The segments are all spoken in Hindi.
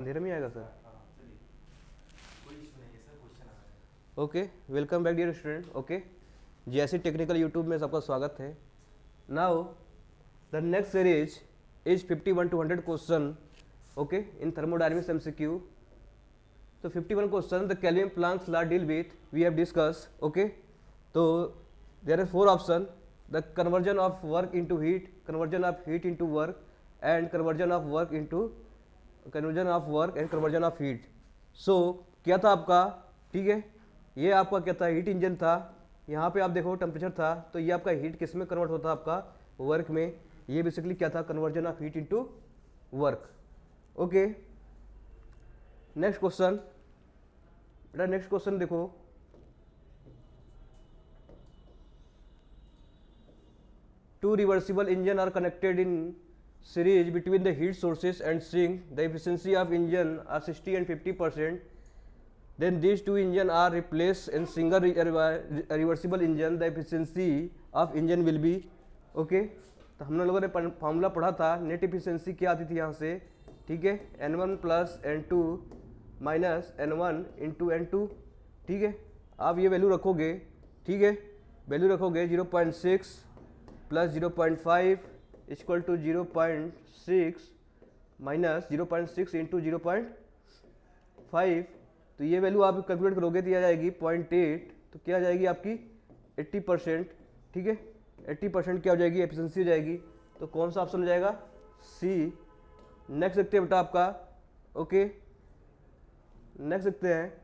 अंधेरे में आएगा sir. Okay, welcome back dear student. Okay, जैसे टेक्निकल यूट्यूब में सबका स्वागत है। Now the next series is 51 to 100 question okay in thermodynamics MCQ. तो 51 question the Kelvin Planck's law deal with we have discuss. Okay, तो there are 4 option, the conversion of work into heat, conversion of heat into work and conversion of work into conversion of work and conversion of heat. सो क्या था आपका, ठीक है, ये आपका क्या था, हीट इंजन था। यहाँ पे आप देखो टेम्परेचर था, तो ये आपका हीट किस में कन्वर्ट होता आपका, वर्क में। ये बेसिकली क्या था, conversion of heat into work. Okay, next question बेटा, नेक्स्ट क्वेश्चन देखो। Two reversible engine are connected in series between the heat sources and sink. The efficiency of engine are 60 and 50%. Then these two engine are replaced in single reversible engine. The efficiency of engine will be okay. तो हम लोगों ने फॉर्मूला पढ़ा था, नेट एफिशिएंसी क्या आती थी यहाँ से, ठीक है, N1 plus N2 minus N1 into N2। ठीक है, आप ये वैल्यू रखोगे, ठीक है, वैल्यू रखोगे 0.6 plus 0.5 equal to 0.6 minus 0.6 into 0.5। तो ये वैल्यू आप कैलकुलेट करोगे तो ये आ जाएगी 0.8। तो क्या आ जाएगी आपकी 80%। ठीक है, 80% क्या हो जाएगी, एफिशिएंसी हो जाएगी। तो कौन सा ऑप्शन हो जाएगा, सी। नेक्स्ट देखते हैं बेटा आपका। ओके, नेक्स्ट देखते हैं।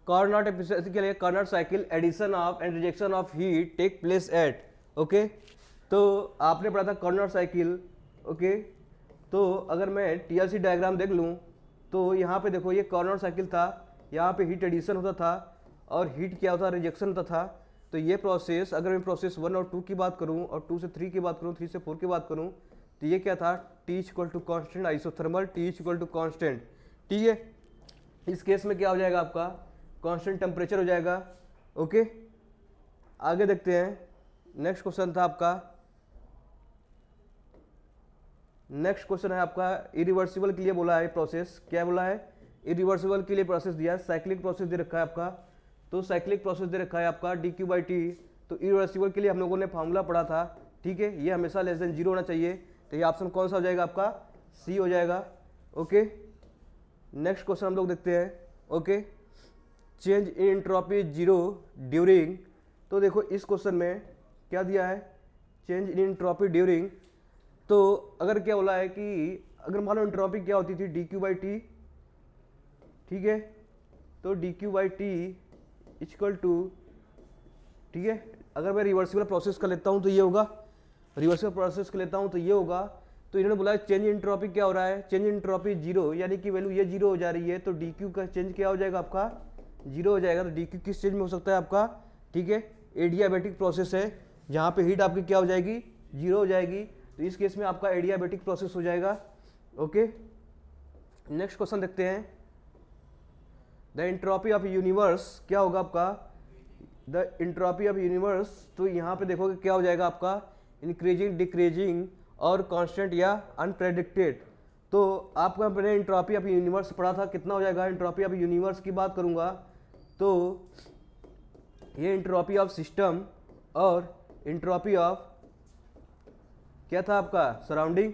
कार्नोट एफिशिएंसी के लिए Carnot cycle addition of and rejection of heat take place at. Okay, तो आपने पढ़ा था कार्नोट साइकिल। ओके, तो अगर मैं टीएलसी डायग्राम देख लूँ तो यहाँ पे देखो ये कार्नोट साइकिल था, यहाँ पे हीट एडिशन होता था और हीट क्या होता, रिजेक्शन होता था। तो ये प्रोसेस, अगर मैं प्रोसेस 1 और 2 की बात करूँ और 2 से 3 की बात करूँ, 3 से 4 की बात करूँ, तो ये क्या था, T equal to constant isothermal, T equal to constant. ठीक है, इस केस में क्या हो जाएगा आपका, कांस्टेंट टेम्परेचर हो जाएगा। ओके, आगे देखते हैं। नेक्स्ट क्वेश्चन था आपका, नेक्स्ट क्वेश्चन है आपका इरिवर्सिबल के लिए बोला है प्रोसेस, क्या बोला है, इरिवर्सिबल के लिए प्रोसेस दिया है, साइक्लिक प्रोसेस दे रखा है आपका। तो साइक्लिक प्रोसेस दे रखा है आपका dQ/T। तो इरिवर्सिबल के लिए हम लोगों ने फार्मूला पढ़ा था, ठीक है, ये हमेशा लेस देन 0 होना चाहिए। तो ये ऑप्शन कौन सा हो जाएगा आपका, सी हो जाएगा। ओके, नेक्स्ट क्वेश्चन हम लोग देखते हैं। Okay, change in entropy zero during. तो देखो इस क्वेश्चन में क्या दिया है, चेंज इन एंट्रोपी ड्यूरिंग। तो अगर क्या बोला है कि अगर मान लो एंट्रोपी क्या होती थी, dQ/T। ठीक है, तो dQ/T इक्वल टू, ठीक है, अगर मैं रिवर्सिबल प्रोसेस कर लेता हूँ तो ये होगा, रिवर्सिबल प्रोसेस कर लेता हूँ तो ये होगा। तो इन्होंने बोला चेंज इन एंट्रोपी क्या हो रहा है, चेंज इन एंट्रोपी जीरो, यानी कि वैल्यू ये जीरो हो जा रही है। तो dQ का चेंज क्या हो जाएगा आपका, जीरो हो जाएगा। तो dQ किस चेंज में हो सकता है आपका, ठीक है, एडियाबैटिक प्रोसेस है, जहाँ पे हीट आपकी क्या हो जाएगी, जीरो हो जाएगी। तो इस केस में आपका एडियाबैटिक प्रोसेस हो जाएगा। ओके, नेक्स्ट क्वेश्चन देखते हैं। द एंट्रोपी ऑफ यूनिवर्स क्या होगा आपका, द एंट्रोपी ऑफ यूनिवर्स। तो यहाँ पे देखोगे क्या हो जाएगा आपका, इंक्रीजिंग, डिक्रीजिंग और कांस्टेंट या अनप्रेडिक्टेड। तो आपका मैंने एंट्रोपी ऑफ यूनिवर्स पढ़ा था, कितना हो जाएगा, एंट्रोपी ऑफ यूनिवर्स की बात करूँगा तो ये एंट्रोपी ऑफ सिस्टम और एंट्रोपी ऑफ क्या था आपका, सराउंडिंग।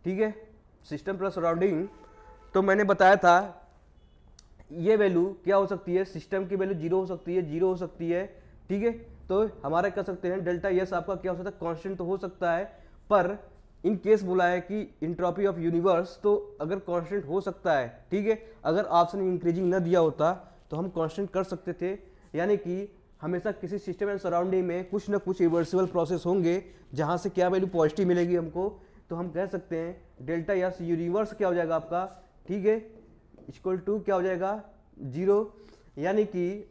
ठीक है, सिस्टम प्लस सराउंडिंग। तो मैंने बताया था ये वैल्यू क्या हो सकती है, सिस्टम की वैल्यू जीरो हो सकती है, जीरो हो सकती है। ठीक है, तो हमारा कह सकते हैं डेल्टा एस आपका क्या हो सकता है, कांस्टेंट तो हो सकता है, पर इन केस बोला है कि एंट्रोपी ऑफ यूनिवर्स, तो अगर कांस्टेंट हो सकता है, ठीक है, अगर ऑप्शन इंक्रीजिंग न दिया होता तो हम कांस्टेंट कर सकते थे। यानी कि हमेशा किसी सिस्टम एंड सराउंडिंग में कुछ ना कुछ रिवर्सिबल प्रोसेस होंगे जहां से क्या वैल्यू पॉजिटिव मिलेगी हमको। तो हम कह सकते हैं डेल्टा एस यूनिवर्स क्या हो जाएगा आपका, ठीक है, इक्वल टू क्या हो जाएगा, जीरो। यानी कि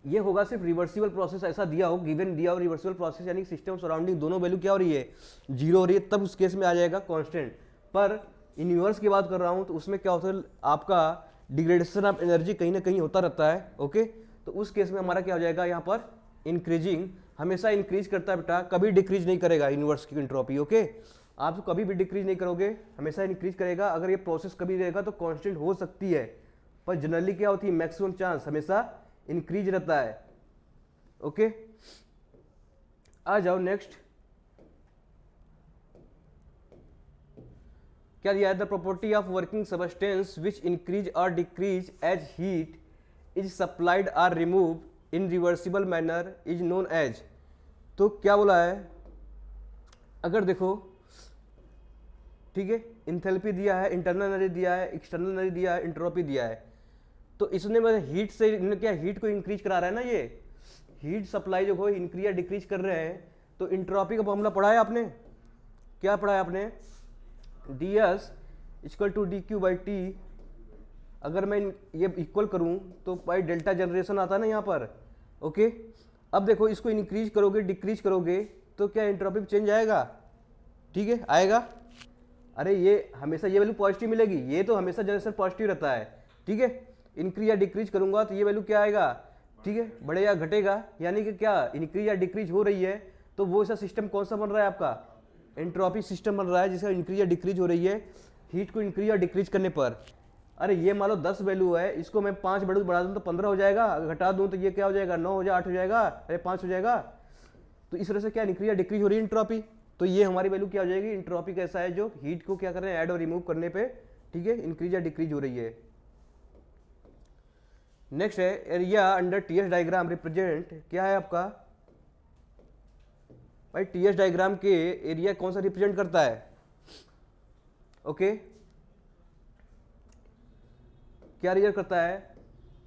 ये होगा सिर्फ रिवर्सिबल प्रोसेस ऐसा दिया हो, गिवन दिया हो रिवर्सिबल प्रोसेस, यानी सिस्टम सराउंडिंग दोनों वैल्यू क्या हो रही है, जीरो हो रही है, तब उस केस में आ जाएगा कांस्टेंट। पर यूनिवर्स की बात कर रहा हूं तो उसमें क्या होता है, आपका डिग्रेडेशन ऑफ एनर्जी कहीं ना कहीं होता रहता है। ओके, तो उस केस में हमारा क्या हो जाएगा यहाँ पर, इंक्रीजिंग। हमेशा इंक्रीज करता है बेटा, कभी डिक्रीज नहीं करेगा यूनिवर्स की एंट्रोपी। ओके, आप तो कभी भी डिक्रीज नहीं करोगे, हमेशा इंक्रीज करेगा। अगर ये प्रोसेस कभी रहेगा तो कांस्टेंट हो सकती है, पर जनरली क्या होती है, मैक्सिमम चांस हमेशा इंक्रीज रहता है। ओके, आ जाओ नेक्स्ट। क्या दिया है, the property of working substance which increase और decrease as heat is supplied are remove in reversible manner is known as. तो क्या बोला है, अगर देखो ठीक है, इंथैल्पी दिया है, इंटरनल एनर्जी दिया है, एक्सटर्नल एनर्जी दिया है, एंट्रोपी दिया है, तो इसने मतलब हीट से क्या हीट को इंक्रीज करा रहा है ना, ये हीट सप्लाई जो हो इंक्रीज या डिक्रीज कर रहे हैं। तो एंट्रोपी का फॉर्मूला पढ़ा है आपने, क्या पढ़ा है आपने, D S equal to D Q by T. अगर मैं ये इक्वल करूं तो बाई डेल्टा जनरेशन आता है ना यहाँ पर। ओके, अब देखो इसको इंक्रीज करोगे डिक्रीज करोगे तो क्या एंट्रोपी चेंज आएगा, ठीक है आएगा। अरे ये हमेशा ये वैल्यू पॉजिटिव मिलेगी, ये तो हमेशा जनरेशन पॉजिटिव रहता है, ठीक है। इंक्रीज या डिक्रीज करूंगा तो ये वैल्यू क्या आएगा, ठीक है, बढ़ेगा घटेगा, यानी कि क्या इंक्रीज या डिक्रीज हो रही है। तो वो ऐसा सिस्टम कौन सा बन रहा है आपका, एंट्रोपी सिस्टम बन रहा है, जिसका इंक्रीज या डिक्रीज हो रही है हीट को इंक्रीज या डिक्रीज करने पर। अरे ये मान लो 10 वैल्यू है, इसको मैं 5 बढ़ा दूं तो 15 हो जाएगा, घटा दूं तो ये क्या हो जाएगा, 9 हो जाएगा, 8 हो जाएगा, अरे 5 हो जाएगा। तो इस तरह से क्या इंक्रीज या डिक्रीज हो रही है एंट्रोपी। तो ये हमारी वैल्यू क्या हो जाएगी, एंट्रोपी कैसा है, जो हीट को क्या कर रहे हैं, ऐड और रिमूव करने पे, ठीक है, इंक्रीज या डिक्रीज हो रही है। नेक्स्ट है area under TS diagram represent, क्या है आपका भाई, टीएस डायग्राम के एरिया कौन सा रिप्रेजेंट करता है। ओके, क्या रिप्रेजेंट करता है।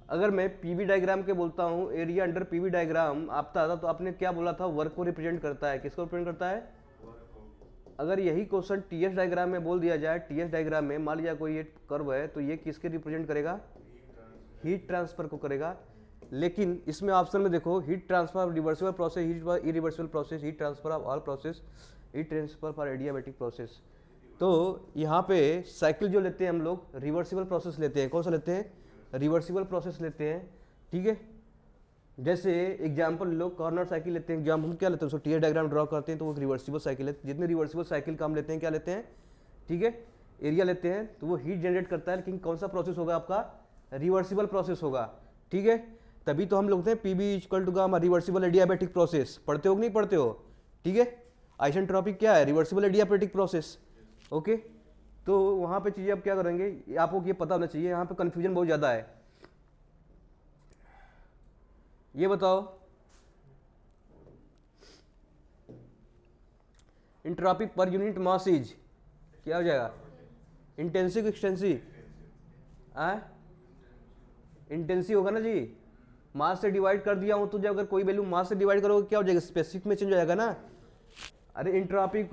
अगर मैं पीवी डायग्राम के बोलता हूं, एरिया अंडर पीवी डायग्राम आपका था, तो आपने क्या बोला था, वर्क को रिप्रेजेंट करता है, किसको रिप्रेजेंट करता है। अगर यही क्वेश्चन टीएस डायग्राम में बोल दिया जाए, टीएस डायग्राम में मान लिया कोई ये कर्व है, तो ये किसके रिप्रेजेंट करेगा, हीट ट्रांसफर को करेगा। लेकिन इसमें ऑप्शन में देखो, heat transfer reversible process, heat irreversible process, heat transfer of all process, heat transfer for adiabatic process. तो यहाँ पे साइकिल जो लेते हैं हम लोग, रिवर्सिबल प्रोसेस लेते हैं, कौन सा लेते हैं, रिवर्सिबल प्रोसेस लेते हैं, ठीक है। जैसे एग्जाम्पल लोग कॉर्नर साइकिल लेते हैं, एग्जाम्पल हम क्या लेते हैं, उसको टीएस डायग्राम ड्रॉ करते हैं तो वो रिवर्सिबल साइकिल है। जितने रिवर्सिबल साइकिल का हम लेते हैं, क्या लेते हैं, ठीक है, एरिया लेते हैं, तो वो हीट जनरेट करता है, लेकिन कौन सा प्रोसेस होगा आपका, रिवर्सिबल प्रोसेस होगा, ठीक है। तभी तो हम लोग हैं PV equal to gamma reversible adiabatic process, पढ़ते हो कि नहीं पढ़ते हो, ठीक है। आइसेंट्रोपिक क्या है, रिवर्सिबल एडियाबैटिक प्रोसेस। ओके, तो वहाँ पे चीज़ें आप क्या करेंगे, आपको ये पता होना चाहिए, यहाँ पे कन्फ्यूजन बहुत ज़्यादा है। ये बताओ, entropy per unit mass is क्या हो जाएगा, इंटेंसिव एक्सटेंसिव, इंटेंसिव होगा ना जी, मास से डिवाइड कर दिया हूं तो जब अगर कोई वैल्यू मास से डिवाइड करोगे क्या हो जाएगा, स्पेसिफिक में चेंज हो जाएगा ना। अरे एंट्रोपी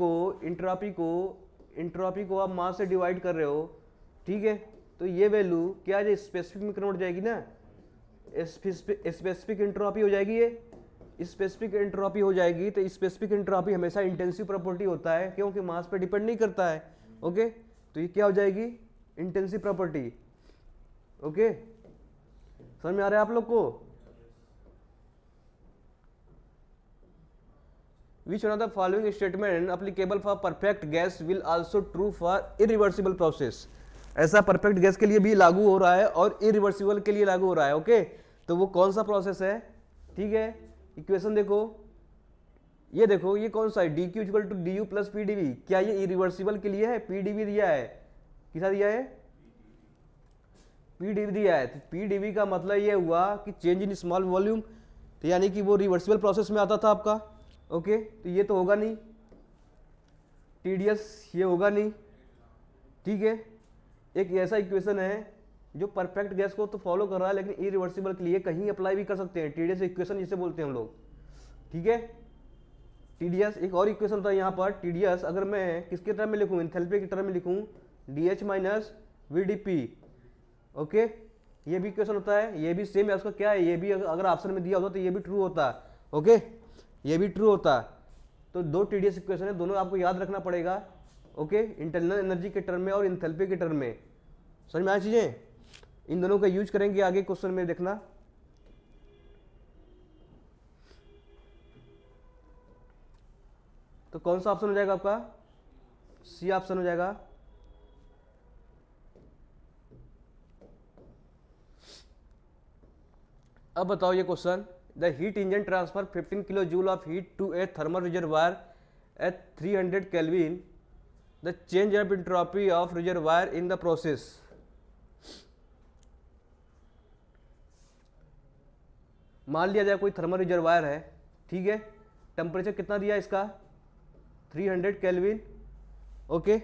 को आप मास से डिवाइड कर रहे हो, ठीक है, तो ये वैल्यू क्या है, स्पेसिफिक में कन्वर्ट हो जाएगी ना, स्पेसिफिक एंट्रोपी हो जाएगी, ये स्पेसिफिक एंट्रोपी हो जाएगी। तो स्पेसिफिक एंट्रोपी हमेशा इंटेंसिव प्रॉपर्टी होता है, क्योंकि मास पे डिपेंड नहीं करता है। ओके, तो ये क्या हो जाएगी, इंटेंसिव प्रॉपर्टी। ओके, समझ में आ रहा है आप लोग को। Which one of the following statement applicable for perfect gas will also true for irreversible process? ऐसा परफेक्ट गैस के लिए भी लागू हो रहा है और इरिवर्सिबल के लिए लागू हो रहा है। ओके, तो वो कौन सा प्रोसेस है, ठीक है। इक्वेशन देखो, ये देखो, ये कौन सा है, D Q equal to D U plus P D V, क्या ये इरिवर्सिबल के लिए है, पी डी वी दिया है, किसा दिया है, पी डी वी दिया है। तो पी डी वी का मतलब ये हुआ कि चेंज इन स्मॉल वॉल्यूम, तो यानी कि वो रिवर्सिबल प्रोसेस में आता था आपका। ओके, तो ये तो होगा नहीं, टीडीएस ये होगा नहीं, ठीक है। एक ऐसा इक्वेशन है जो परफेक्ट गैस को तो फॉलो कर रहा है, लेकिन इरिवर्सिबल के लिए कहीं अप्लाई भी कर सकते हैं, टीडीएस इक्वेशन जिसे बोलते हैं हम लोग, ठीक है। टीडीएस एक और इक्वेशन होता है यहाँ पर, टीडीएस अगर मैं किसके टर्म में लिखूँ, एंथैल्पी के टर्म में लिखूँ, D H minus V D P. Okay, ये भी इक्वेशन होता है, ये भी सेम है, उसका क्या है, ये भी अगर ऑप्शन में दिया होता तो ये भी ट्रू होता। ओके, ये भी ट्रू होता। तो दो टीडीएस इक्वेशन है, दोनों आपको याद रखना पड़ेगा। ओके, इंटरनल एनर्जी के टर्म में और एंथैल्पी के टर्म में, समझ में आई चीजें, इन दोनों का यूज करेंगे आगे क्वेश्चन में, देखना। तो कौन सा ऑप्शन हो जाएगा आपका? सी ऑप्शन हो जाएगा। अब बताओ ये question, the heat engine transfer 15 kilo joule of heat to a thermal reservoir at 300 kelvin, the change of entropy of reservoir in the process. मान लिया जाए कोई थर्मल रिजर्वायर है, ठीक है, टेम्परेचर कितना दिया इसका? 300 केल्विन। ओके,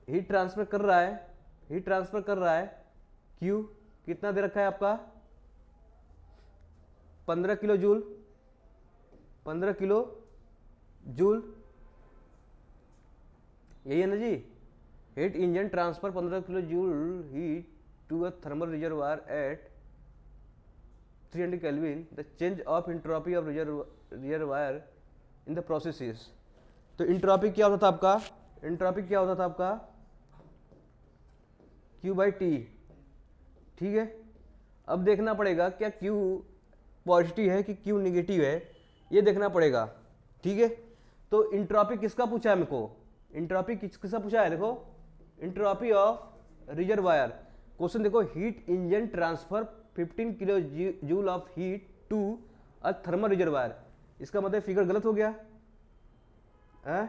हीट ट्रांसफर कर रहा है, हीट ट्रांसफर कर रहा है, क्यू कितना दे रखा है आपका? 15 किलो जूल, 15 किलो जूल, यही है ना जी? Heat engine transfer 15 kilo joule heat to a thermal reservoir at 300 kelvin, the change of entropy of reservoir in the process is. तो एंट्रोपी क्या होता था आपका? एंट्रोपी क्या होता था आपका? Q बाई टी, ठीक है। अब देखना पड़ेगा क्या Q पॉजिटिव है कि Q निगेटिव है, ये देखना पड़ेगा, ठीक है। तो एंट्रोपी किसका पूछा है मेरे को? एंट्रोपी किसका पूछा है? देखो, एंट्रोपी ऑफ रिजर्वायर। क्वेश्चन देखो, heat engine transfer 15 kilo joule of heat to a thermal reservoir. इसका मतलब फिगर गलत हो गया है?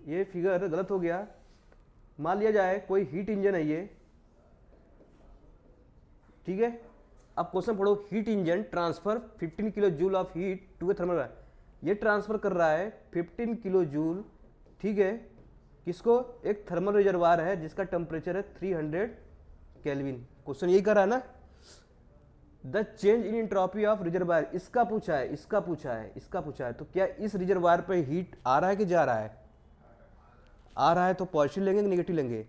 ये फिगर गलत हो गया। मान लिया जाए कोई हीट इंजन है ये, ठीक है। अब क्वेश्चन पढ़ो, heat engine transfer 15 kilo joule of heat to a thermal, ये ट्रांसफर कर रहा है 15 किलो जूल, ठीक है, किसको? एक थर्मल रिजर्वायर है जिसका टेम्परेचर है 300 केल्विन। क्वेश्चन यही कर रहा है ना? The change in entropy of reservoir, इसका पूछा है, इसका पूछा है, इसका पूछा है। तो क्या इस रिजर्वायर पे हीट आ रहा है कि जा रहा है? आ रहा है, तो पॉजिटिव लेंगे कि नेगेटिव लेंगे?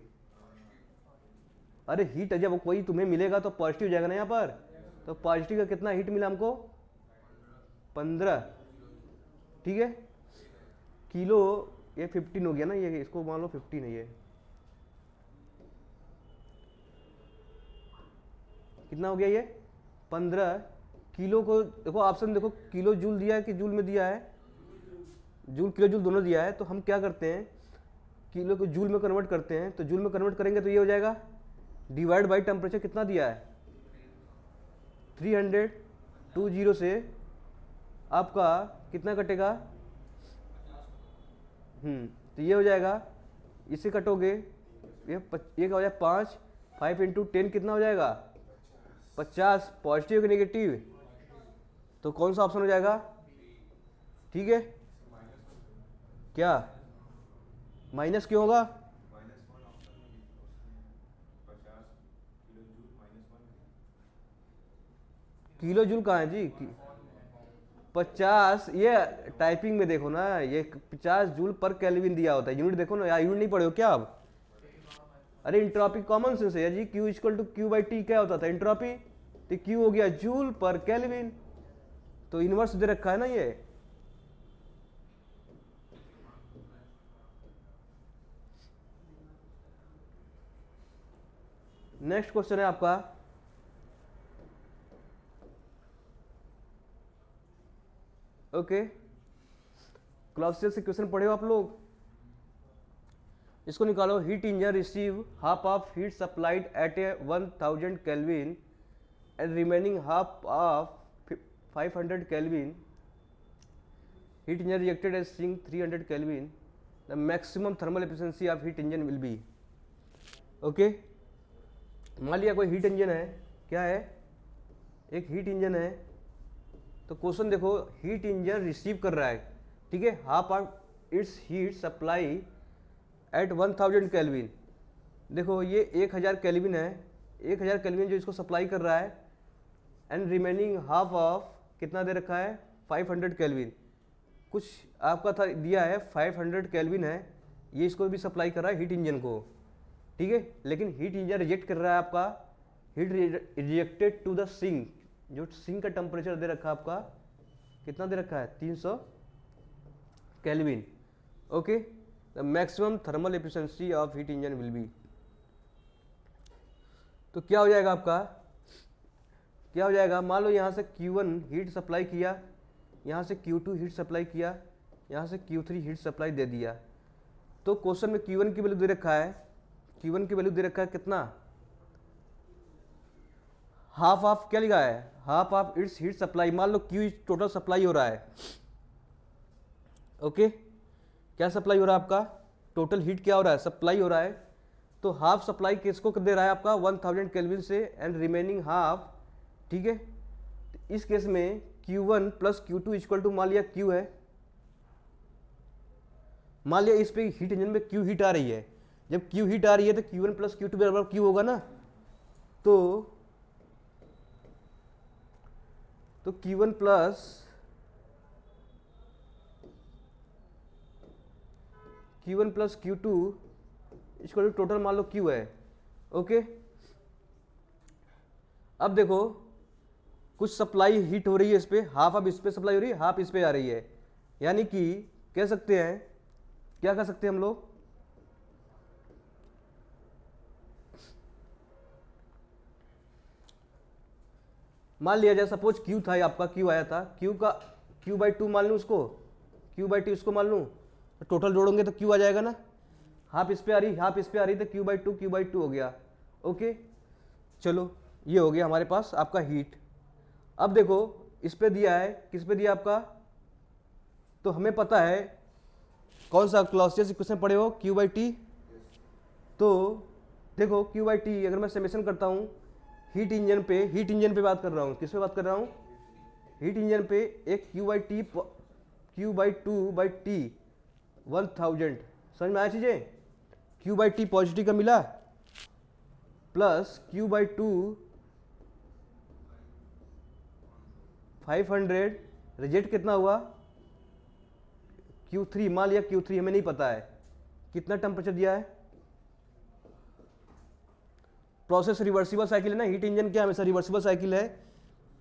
अरे हीट जब कोई तुम्हें मिलेगा तो पॉजिटिव जाएगा ना यहाँ पर। तो पॉजिटिव का कितना हीट मिला हमको? 15, ठीक है। किलो, ये 15 हो गया ना, ये इसको मान लो 15 है। ये कितना हो गया? ये 15 किलो को देखो, ऑप्शन देखो, किलो जूल दिया है कि जूल में दिया है? जूल किलो जूल दोनों दिया है। तो हम क्या करते हैं, किलो को जूल में कन्वर्ट करते हैं। तो जूल में कन्वर्ट करेंगे तो ये हो जाएगा डिवाइड बाई टेम्परेचर कितना दिया है? 300, 20 से आपका कितना कटेगा? तो ये हो जाएगा, इससे कटोगे, ये का हो जाएगा 5, 5 इंटू 10 कितना हो जाएगा? 50। पॉजिटिव कि नेगेटिव? तो कौन सा ऑप्शन हो जाएगा? ठीक है, क्या माइनस क्यों होगा? किलो जूल कहाँ है जी? 50, ये टाइपिंग में देखो ना, ये 50 जूल पर केल्विन दिया होता है। यूनिट देखो ना, यूनिट नहीं पढ़े हो क्या आप? अरे एंट्रोपी कॉमन सेंस है जी। Q equal to Q by T क्या होता था? एंट्रोपी। तो Q हो गया जूल पर केल्विन, तो इनवर्स दे रखा है ना ये। नेक्स्ट क्वेश्चन है आपका, ओके, क्लॉसियस इक्वेशन पढ़े हो आप लोग? इसको निकालो। Heat engine receive half of heat supplied at a 1000 kelvin and remaining half of 500 kelvin, heat engine reacted as sink 300 kelvin, the maximum thermal efficiency of heat engine will be. Okay, मान लिया कोई हीट इंजन है, क्या है? एक हीट इंजन है। तो क्वेश्चन देखो, हीट इंजन रिसीव कर रहा है, ठीक है, half of its heat supply at 1000 kelvin. देखो ये 1000 केल्विन है, 1000 केल्विन जो इसको सप्लाई कर रहा है, एंड रिमेनिंग हाफ ऑफ कितना दे रखा है? 500 केल्विन। कुछ आपका था दिया है 500 केल्विन है, ये इसको भी सप्लाई कर रहा है हीट इंजन को, ठीक है। लेकिन हीट इंजन रिजेक्ट कर रहा है आपका, heat rejected to the sink. जो सिंक का टेम्परेचर दे रखा है आपका, कितना दे रखा है? 300 kelvin. Okay, the maximum thermal efficiency of heat engine will be. तो क्या हो जाएगा आपका? क्या हो जाएगा? मान लो यहाँ से Q1 हीट सप्लाई किया, यहाँ से Q2 हीट सप्लाई किया, यहाँ से Q3 हीट सप्लाई दे दिया। तो क्वेश्चन में Q1 की वैल्यू दे रखा है, Q1 की वैल्यू दे रखा है कितना, हाफ ऑफ क्या लिखा है, half of its heat supply. मान लो Q टोटल सप्लाई हो रहा है, ओके क्या सप्लाई हो रहा है आपका, टोटल हीट क्या हो रहा है, सप्लाई हो रहा है। तो हाफ सप्लाई किसको दे रहा है आपका 1000 केल्विन से एंड रिमेनिंग हाफ, ठीक है। तो इस केस में Q1 plus Q2 equal to मान लिया Q है, मान लिया इस पे हीट इंजन में Q हीट आ रही है। जब Q हीट आ रही है तो Q1 प्लस Q2 बराबर Q होगा ना। तो Q1 प्लस Q2 इसको टोटल मान लो Q है, ओके। अब देखो कुछ सप्लाई हीट हो रही है इस पे, हाफ अब इस पे सप्लाई हो रही है, हाफ इस पे आ रही है, यानी कि कह सकते हैं, क्या कह सकते हैं हम लोग, मान लिया जाए सपोज Q था आपका, Q आया था, Q का Q/2 मान लूँ उसको, Q/2 इसको मान लूँ, तो टोटल जोड़ोगे तो Q आ जाएगा ना। हाफ इस पे आ रही, हाफ इस पे आ रही, तो Q/2 हो गया, ओके। चलो ये हो गया हमारे पास आपका हीट। अब देखो इस पे दिया है, किस पे दिया आपका, तो हमें पता है कौन सा क्लॉसियस इक्वेशन पढ़े हो, Q/T। तो देखो Q/T अगर मैं समेशन करता हूँ हीट इंजन पे बात कर रहा हूँ, किस पे बात कर रहा हूँ, हीट इंजन पे, एक Q/2/T 1000, समझ में आया चीजें, Q/T पॉजिटिव का मिला प्लस Q/2 500, रिजेक्ट कितना हुआ Q3, मान लिया Q3 हमें नहीं पता है कितना टेम्परेचर दिया है। प्रोसेस रिवर्सिबल साइकिल है ना, हीट इंजन क्या हमेशा रिवर्सिबल साइकिल है।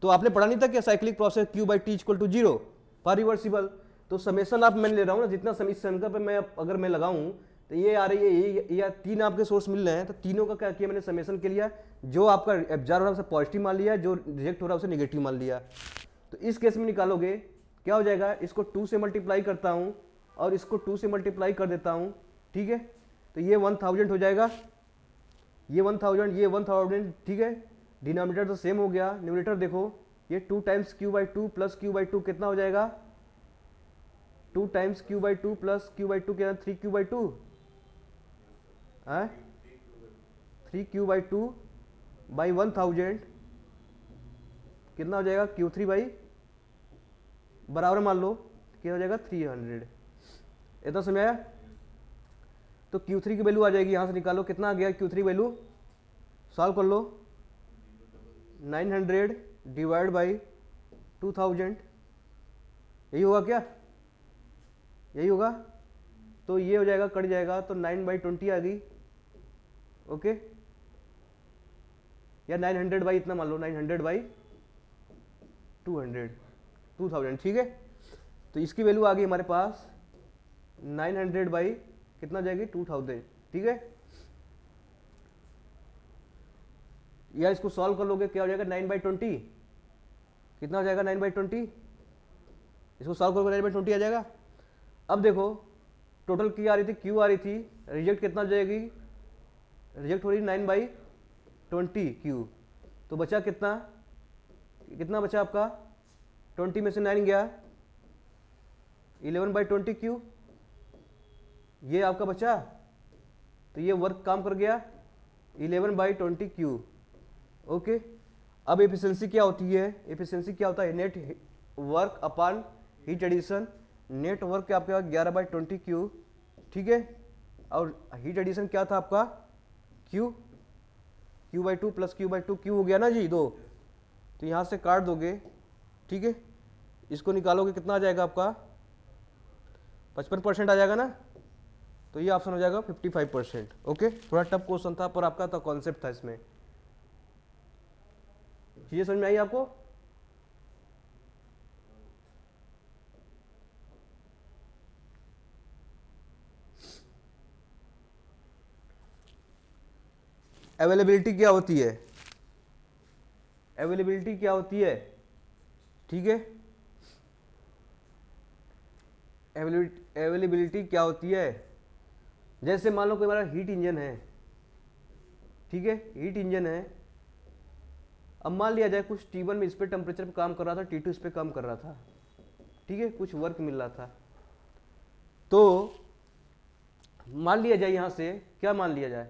तो आपने पढ़ा नहीं था क्या, cyclic process Q/T equal to 0 for reversible. तो समेशन आप मैंने ले रहा हूँ ना, जितना इस समीकरण पे मैं अगर मैं लगाऊं तो ये आ रही है, ये या तीन आपके सोर्स मिल रहे हैं, तो तीनों का क्या किया मैंने समेशन के लिया, जो आपका एब्जॉर्ब हो रहा है उसे पॉजिटिव मान लिया, जो रिजेक्ट हो रहा है उसे निगेटिव मान लिया। तो इस केस में निकालोगे क्या हो जाएगा, इसको 2 से मल्टीप्लाई करता हूँ और इसको 2 से मल्टीप्लाई कर देता हूँ, ठीक है। तो ये 1000 हो जाएगा, ये 1000, ये 1000, ठीक है। डिनोमिनेटर तो सेम हो गया, न्यूमरेटर देखो ये 2 टाइम्स Q/2 प्लस Q/2 कितना हो जाएगा, 2 टाइम्स Q/2 प्लस Q/2 क्या, 3Q/2 है, 3Q/2 बाई 1000 कितना हो जाएगा, Q3 बराबर मान लो क्या हो जाएगा 300, इतना समझ आया। तो Q3 की वैल्यू आ जाएगी, यहाँ से निकालो कितना आ गया Q3 वैल्यू, सॉल्व कर लो, 900 डिवाइड बाई 2000, यही होगा क्या, यही होगा। तो ये हो जाएगा, कट जाएगा, तो 9/20 आ गई, ओके। या 900 बाई इतना मान लो, 900 बाई 2000, ठीक है। तो इसकी वैल्यू आ गई हमारे पास 900 बाई कितना जाएगी 2000, ठीक है। या इसको सॉल्व कर लोगे क्या हो जाएगा 9/20, कितना हो जाएगा 9/20, इसको सॉल्व करोगे 9/20 आ जाएगा। अब देखो टोटल की आ रही थी, Q आ रही थी, रिजेक्ट कितना हो जाएगी, रिजेक्ट हो रही 9/20 Q, तो बचा कितना, कितना बचा आपका, 20 में से 9 गया, 11/20 Q, ये आपका बचा। तो ये वर्क काम कर गया 11/20 Q, ओके। अब एफिशिएंसी क्या होती है, एफिशिएंसी क्या होता है, network upon heat addition, network क्या आपके 11/20 Q, ठीक है। और हीट एडिशन क्या था आपका Q/2 प्लस Q/2 Q हो गया ना जी, दो, तो यहाँ से काट दोगे, ठीक है। इसको निकालोगे कितना आ जाएगा आपका 55% आ जाएगा ना, तो ये ऑप्शन हो जाएगा 55%, ओके। थोड़ा टफ क्वेश्चन था पर आपका तो कॉन्सेप्ट था इसमें, चीजें समझ में आई आपको। अवेलेबिलिटी क्या होती है, अवेलेबिलिटी क्या होती है, ठीक है। अवेलेबिलिटी क्या होती है, जैसे मान लो कोई हमारा हीट इंजन है, ठीक है, हीट इंजन है। अब मान लिया जाए कुछ T1 में इस पे टेम्परेचर पे काम कर रहा था, T2 इस पे काम कर रहा था, ठीक है, कुछ वर्क मिल रहा था। तो मान लिया जाए यहाँ से, क्या मान लिया जाए,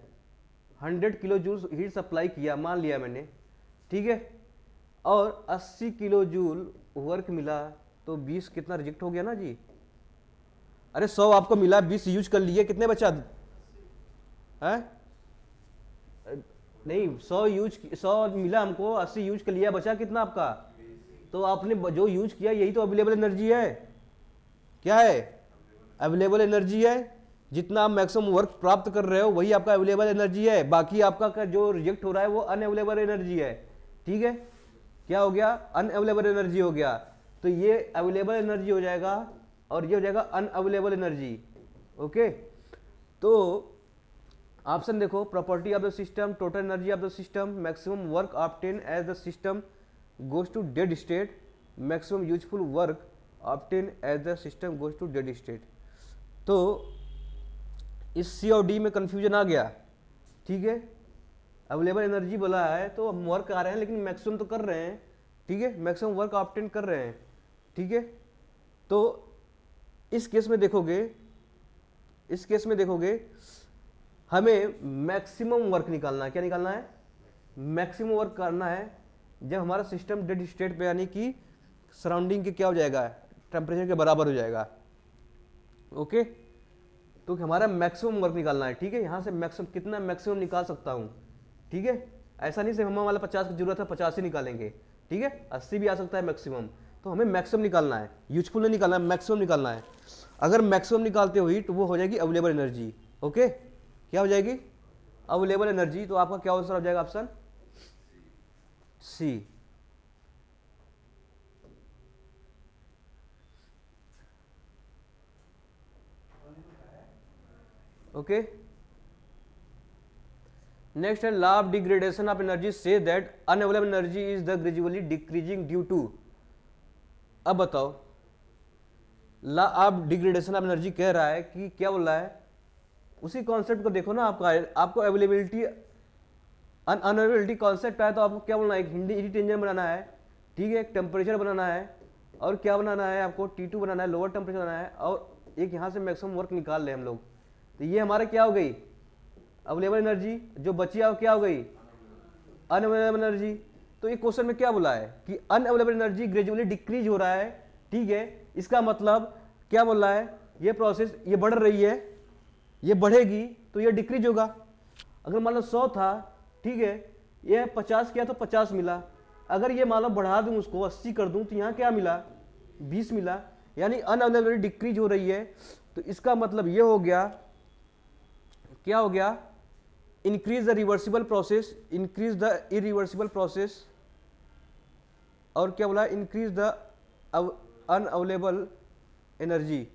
100 किलो जूल हीट सप्लाई किया मान लिया मैंने, ठीक है, और 80 किलो जूल वर्क मिला, तो 20 कितना रिजेक्ट हो गया ना जी। अरे 100 आपको मिला, 20 यूज कर लिए, कितने बचा है? नहीं, 100 मिला हमको, 80 यूज कर लिया, बचा कितना आपका? तो आपने जो यूज किया यही तो अवेलेबल एनर्जी है। क्या है? अवेलेबल एनर्जी है। जितना आप मैक्सिमम वर्क प्राप्त कर रहे हो वही आपका अवेलेबल एनर्जी है, बाकी आपका जो रिजेक्ट हो रहा है वो अनअवेलेबल एनर्जी है, ठीक है। क्या हो गया? अनअवेलेबल एनर्जी हो गया। तो ये अवेलेबल एनर्जी हो जाएगा और ये हो जाएगा अनअवेलेबल एनर्जी। ओके, तो ऑप्शन देखो, property of the system, total energy of the system, maximum work obtain as the system goes to dead state, maximum useful work obtain as the system goes to dead state. तो इस सी और डी में कंफ्यूजन आ गया, ठीक है। अवेलेबल एनर्जी बोला है तो हम वर्क आ रहे हैं, लेकिन मैक्सिमम तो कर रहे हैं, ठीक है, मैक्सिमम वर्क ऑब्टेन कर रहे हैं, ठीक है। तो इस केस में देखोगे, इस केस में देखोगे हमें मैक्सिमम वर्क निकालना है। क्या निकालना है? मैक्सिमम वर्क करना है जब हमारा सिस्टम डेड स्टेट पे, यानी कि सराउंडिंग के क्या हो जाएगा, टेम्परेचर के बराबर हो जाएगा। ओके, तो हमारा मैक्सिमम वर्क निकालना है, ठीक है। यहाँ से मैक्सिमम कितना मैक्सिमम निकाल सकता हूँ, ठीक है। ऐसा नहीं सिर्फ हमें वाला 50 की जरूरत है 50 ही निकालेंगे, ठीक है, 80 भी आ सकता है मैक्सिमम। तो हमें मैक्सिमम निकालना है, यूजफुल नहीं निकालना है, मैक्सिमम निकालना है। अगर मैक्सिमम निकालते हुई तो वो हो जाएगी अवेलेबल एनर्जी। ओके, क्या हो जाएगी? Available energy. तो आपका क्या आंसर हो जाएगा? Option C. ओके, नेक्स्ट है law of degradation of energy से that unavailable energy is the gradually decreasing due to. अब बताओ, law of degradation of energy कह रहा है कि क्या बोल रहा है, उसी कॉन्सेप्ट को देखो ना। आपको अवेलेबिलिटी अनअवेलेबिलिटी कॉन्सेप्ट है, तो आपको क्या बोलना है? एक हीट इंजन बनाना है, ठीक है, एक टेम्परेचर बनाना है, और क्या बनाना है आपको? T2 बनाना है, लोअर टेम्परेचर बनाना है, और एक यहाँ से मैक्सिमम वर्क निकाल रहे हैं हम लोग। तो ये हमारा क्या हो गई? Available energy. जो बची है क्या हो गई? Unavailable energy. तो ये क्वेश्चन में क्या बोला है कि अनअवेलेबल एनर्जी ग्रेजुअली डिक्रीज हो रहा है, ठीक है। इसका मतलब क्या बोल रहा है? ये प्रोसेस ये बढ़ रही है, ये बढ़ेगी तो ये डिक्रीज होगा। अगर मान लो 100 था, ठीक है, ये 50 किया तो 50 मिला। अगर ये मान लो बढ़ा दूं, उसको 80 कर दूं, तो यहाँ क्या मिला? 20 मिला, यानी अनअवेलेबिलिटी डिक्रीज हो रही है। तो इसका मतलब ये हो गया, क्या हो गया? Increase the reversible process, increase the irreversible process, और क्या बोला? Increase the unavailable energy.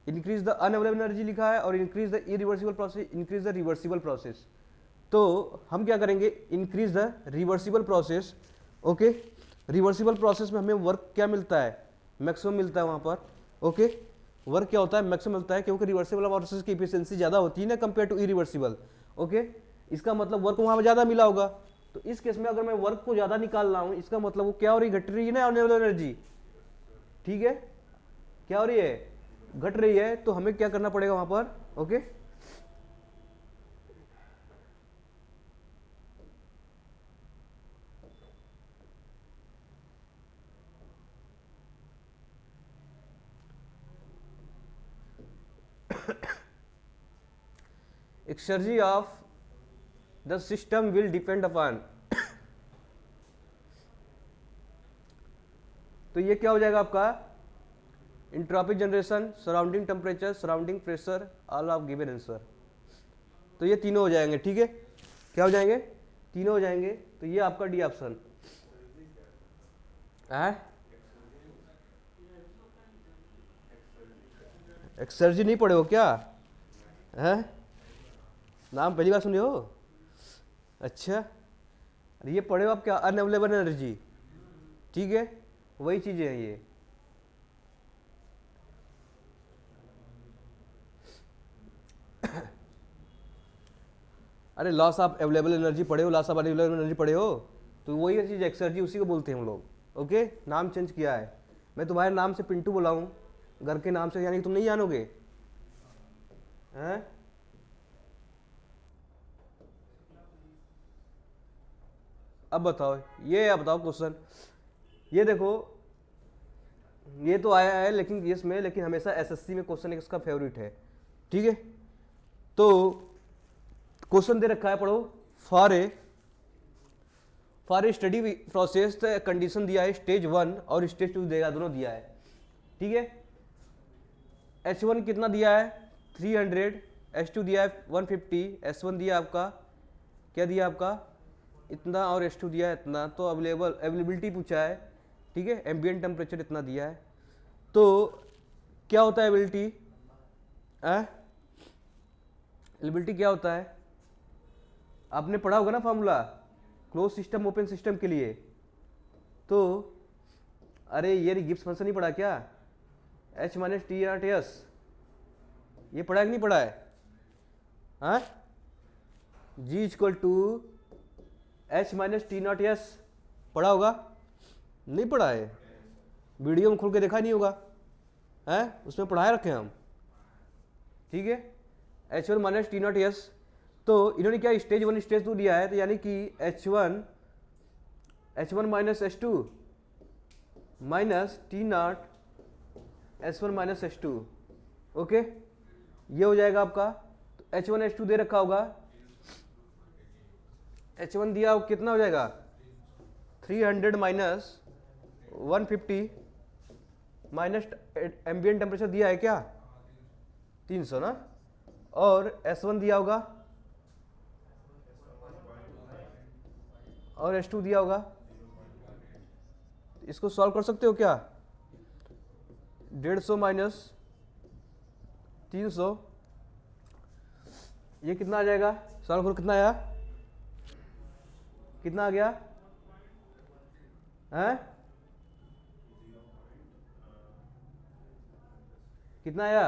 Increase the unavailable energy लिखा है, और increase the irreversible process, increase the reversible process. तो हम क्या करेंगे? Increase the reversible process. Okay, reversible process में हमें वर्क क्या मिलता है? मैक्सिमम मिलता है वहां पर। ओके, वर्क क्या होता है? मैक्सिमम मिलता है, क्योंकि रिवर्सिबल प्रोसेस की एफिशिएंसी ज्यादा होती है ना कंपेयर टू इरिवर्सिबल। ओके, इसका मतलब वर्क वहां पर ज्यादा मिला होगा। तो इस केस में अगर मैं वर्क को ज्यादा निकाल रहा हूं, इसका मतलब वो क्या हो रही? घट रही है ना अनअवेलेबल एनर्जी, ठीक है। क्या हो रही है? घट रही है। तो हमें क्या करना पड़ेगा वहां पर? Okay, exergy of the system will depend upon. तो ये क्या हो जाएगा आपका? Entropic generation, surrounding temperature, surrounding pressure, all of given answer. तो ये तीनों हो जाएंगे, ठीक है। क्या हो जाएंगे? तीनों हो जाएंगे। तो ये आपका डी ऑप्शन है। एक्सर्जी नहीं पढ़े हो क्या? है, नाम पहली बार सुने हो? अच्छा, ये पढ़े हो आप क्या? अनअवेलेबल एनर्जी, ठीक है, वही चीजें हैं ये। अरे लॉस ऑफ अवेलेबल एनर्जी पढ़े हो, लॉस ऑफ अवेलेबल एनर्जी पढ़े हो, तो वही चीज़ एक्सर्जी उसी को बोलते हैं हम लोग। ओके, नाम चेंज किया है, मैं तुम्हारे नाम से पिंटू बोला हूँ, घर के नाम से, यानी कि तुम नहीं जानोगे हैं? अब बताओ, ये अब बताओ क्वेश्चन, ये देखो ये तो आया है लेकिन इसमें, लेकिन हमेशा एसएससी में क्वेश्चन एक इसका फेवरेट है, ठीक है। तो क्वेश्चन दे रखा है, पढ़ो। For a study process condition दिया है स्टेज 1 और स्टेज 2 देगा, दोनों दिया है, ठीक है। H1 कितना दिया है 300, H2 दिया है 150, S1 दिया आपका, क्या दिया आपका इतना, और H2 दिया है इतना। तो अवेलेबिलिटी पूछा है, ठीक है, एम्बिएंट टेम्परेचर इतना दिया है। तो क्या होता है एबिलिटी, एबिलिटी क्या होता है, आपने पढ़ा होगा ना formula close system open system के लिए। तो अरे ये गिब्स फंक्शन नहीं पढ़ा क्या, H minus T R T S, ये पढ़ा है कि नहीं पढ़ा है? हाँ, G equal to H minus T not S, पढ़ा होगा? नहीं पढ़ा है, वीडियो में खोल के देखा नहीं होगा, है उसमें पढ़ाए रखे हम, ठीक है। H1 minus T not S, तो इन्होंने क्या स्टेज 1 स्टेज 2 दिया है, तो यानी कि H1 minus H2 minus T not S1 minus H2, okay, ये हो जाएगा आपका। तो H1 H2 दे रखा होगा, H1 दिया हो कितना हो जाएगा 300 माइनस 150 माइनस एम्बिएंट टेम्परेचर दिया है क्या 300 ना, और S1 दिया होगा और H2 दिया होगा। इसको सॉल्व कर सकते हो क्या, 150 माइनस 300, ये कितना आ जाएगा, सॉल्व करो, कितना आया, कितना आ गया है, कितना आया,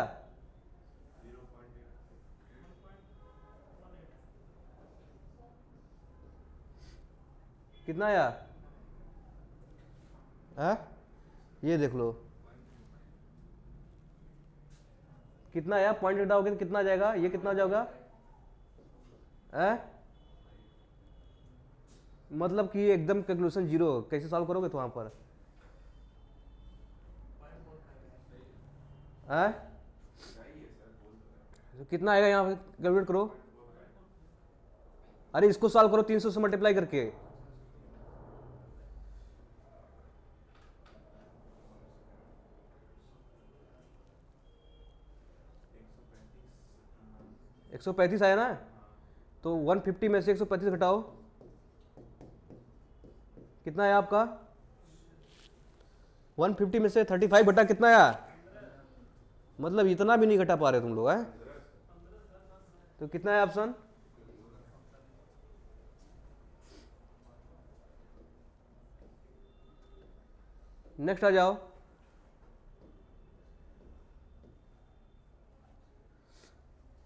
कितना आया है, ये देख लो कितना आया, पॉइंट हटाओगे तो कितना आ जाएगा, ये कितना आ जाएगा है, मतलब कि एकदम कैलकुलेशन जीरो, कैसे सॉल्व करोगे तो वहां पर है, तो कितना आएगा यहाँ पे कैलकुलेट करो, अरे इसको सॉल्व करो 300 से मल्टीप्लाई करके, एक 135 आया ना, तो 150 में से 135 घटाओ, कितना आया आपका 150 में से 35 घटा कितना आया, मतलब इतना भी नहीं घटा पा रहे तुम लोग, है तो कितना है ऑप्शन, नेक्स्ट आ जाओ।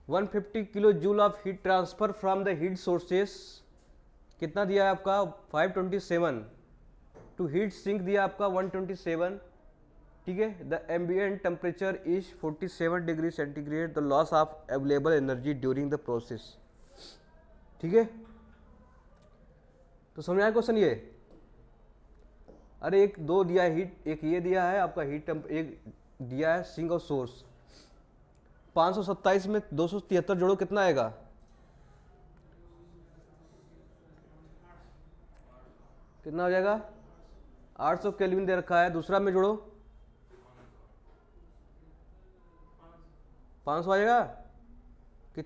One 150 kilo joule of heat transfer from the heat sources, कितना दिया है आपका 527, टू हीट सिंक दिया आपका 127, ठीक है। The ambient temperature is 47 degree centigrade, the loss of available energy during the process, ठीक है। तो समझ आया क्वेश्चन ये, अरे एक दो दिया है हीट, एक ये दिया है आपका हीट एक दिया है सिंक और सोर्स, 527 में 273 जोड़ो कितना आएगा, कितना हो जाएगा 800 केल्विन दे रखा है, दूसरा में जोड़ो 500 आएगा कि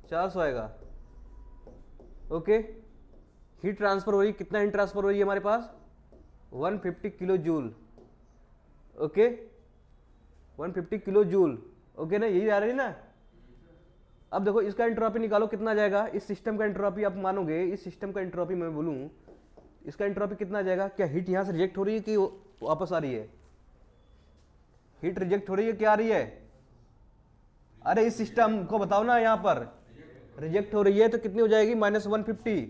400 आएगा, ओके। हीट ट्रांसफर हो रही, कितना हीट ट्रांसफर हो रही है हमारे पास 150 kilo joule, okay 150 kilo joule, okay ना, यही आ रही है ना। अब देखो इसका एंट्रोपी निकालो कितना जाएगा, इस सिस्टम का एंट्रोपी आप मानोगे, इस सिस्टम का एंट्रोपी मैं बोलूं इसका एंट्रोपी कितना जाएगा, क्या हीट यहां से रिजेक्ट हो रही है कि वापस आ रही है, हीट रिजेक्ट हो रही है क्या आ रही है, अरे इस सिस्टम को बताओ ना यहाँ पर, रिजेक्ट हो रही है तो कितनी हो जाएगी, -150,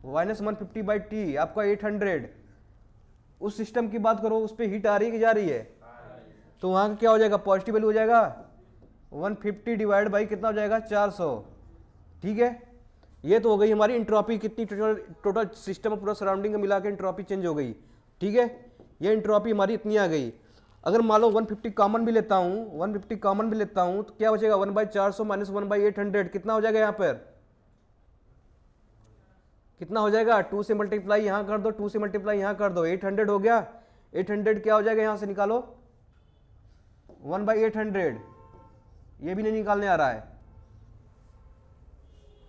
-150/T आपका 800। उस सिस्टम की बात करो, उस पर हीट आ रही है कि जा रही है, तो वहाँ का क्या हो जाएगा, पॉजिटिव वैल्यू हो जाएगा 150 डिवाइड बाई कितना हो जाएगा 400। ठीक है, ये तो हो गई हमारी इंट्रॉपी, कितनी टोटल सिस्टम और पूरा सराउंडिंग मिला के इंट्रॉपी चेंज हो गई। ठीक है, ये इंट्रॉपी हमारी इतनी आ गई। अगर मान लो 150 कॉमन भी लेता हूँ, 150 कॉमन भी लेता हूँ तो क्या बचेगा, 1/400 माइनस 1/800 कितना हो जाएगा यहाँ पर, कितना हो जाएगा, 2 से मल्टीप्लाई यहाँ कर दो, 2 से मल्टीप्लाई यहाँ कर दो, 800 हो गया। 800 क्या हो जाएगा, यहाँ से निकालो 1/800, ये भी नहीं निकालने आ रहा है।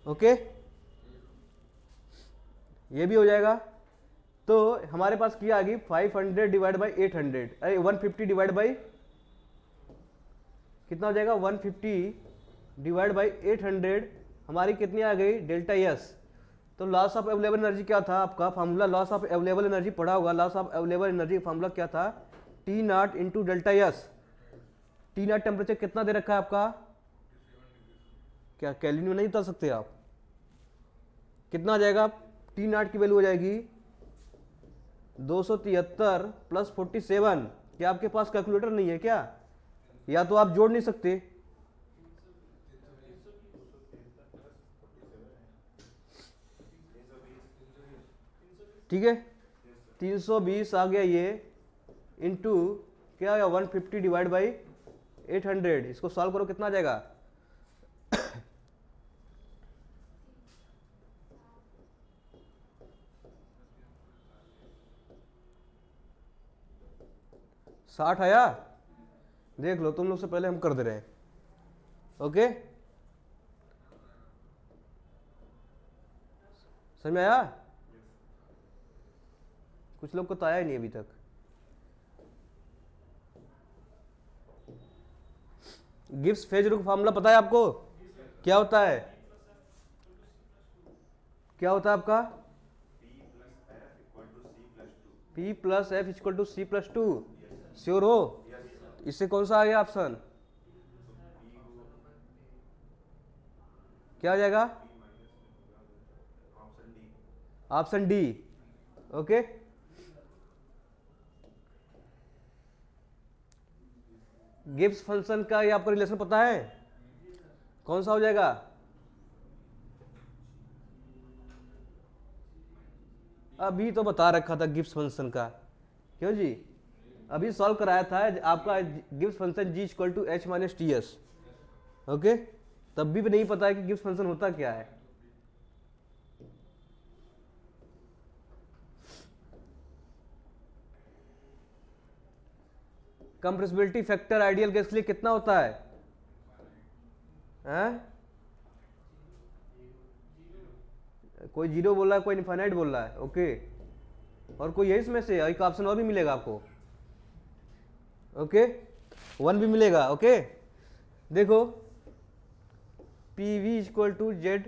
ओके, ये भी हो जाएगा। तो हमारे पास क्या आ गई, 500 डिवाइड बाई 800, अरे 150 डिवाइड बाई कितना हो जाएगा, 150 डिवाइड बाई 800 हमारी कितनी आ गई, डेल्टा एस। तो लॉस ऑफ अवेलेबल एनर्जी क्या था आपका formula, loss of available energy पढ़ा होगा, loss of available energy formula क्या था, T not into delta S. T not temperature कितना दे रखा है आपका, क्या केल्विन में नहीं बता सकते आप, कितना आ जाएगा, टी नॉट की वैल्यू हो जाएगी 273 प्लस 47। क्या आपके पास कैलकुलेटर नहीं है क्या, या तो आप जोड़ नहीं सकते, ठीक है 320 आ गया ये, इंटू क्या आया 150 डिवाइड बाई 800, इसको सॉल्व करो कितना आ जाएगा, साठ आया, देख लो तुम लोग से पहले हम कर दे रहे हैं। ओके, समझ में आया, कुछ लोग को तो आया ही नहीं अभी तक। गिब्स फेज रूल फार्मूला पता है आपको, क्या होता है, क्या होता है आपका, P plus F equal to C plus two, sure हो, इससे कौन सा आ गया ऑप्शन, क्या आ जाएगा, option D. Okay, Gibbs function का ये आपको रिलेशन पता है, कौन सा हो जाएगा, अभी तो बता रखा था गिब्स फंक्शन का, क्यों जी, अभी सॉल्व कराया था आपका Gibbs function G equal to H minus T S. Okay, तब भी नहीं पता है कि गिब्स फंक्शन होता क्या है। कंप्रेसिबिलिटी फैक्टर आइडियल गैस के लिए कितना होता है, कोई जीरो बोल रहा है, कोई इनफाइनाइट बोल रहा है। ओके, और कोई है इसमें से, एक ऑप्शन और भी मिलेगा आपको। ओके, 1 भी मिलेगा। ओके, देखो P V equal to Z,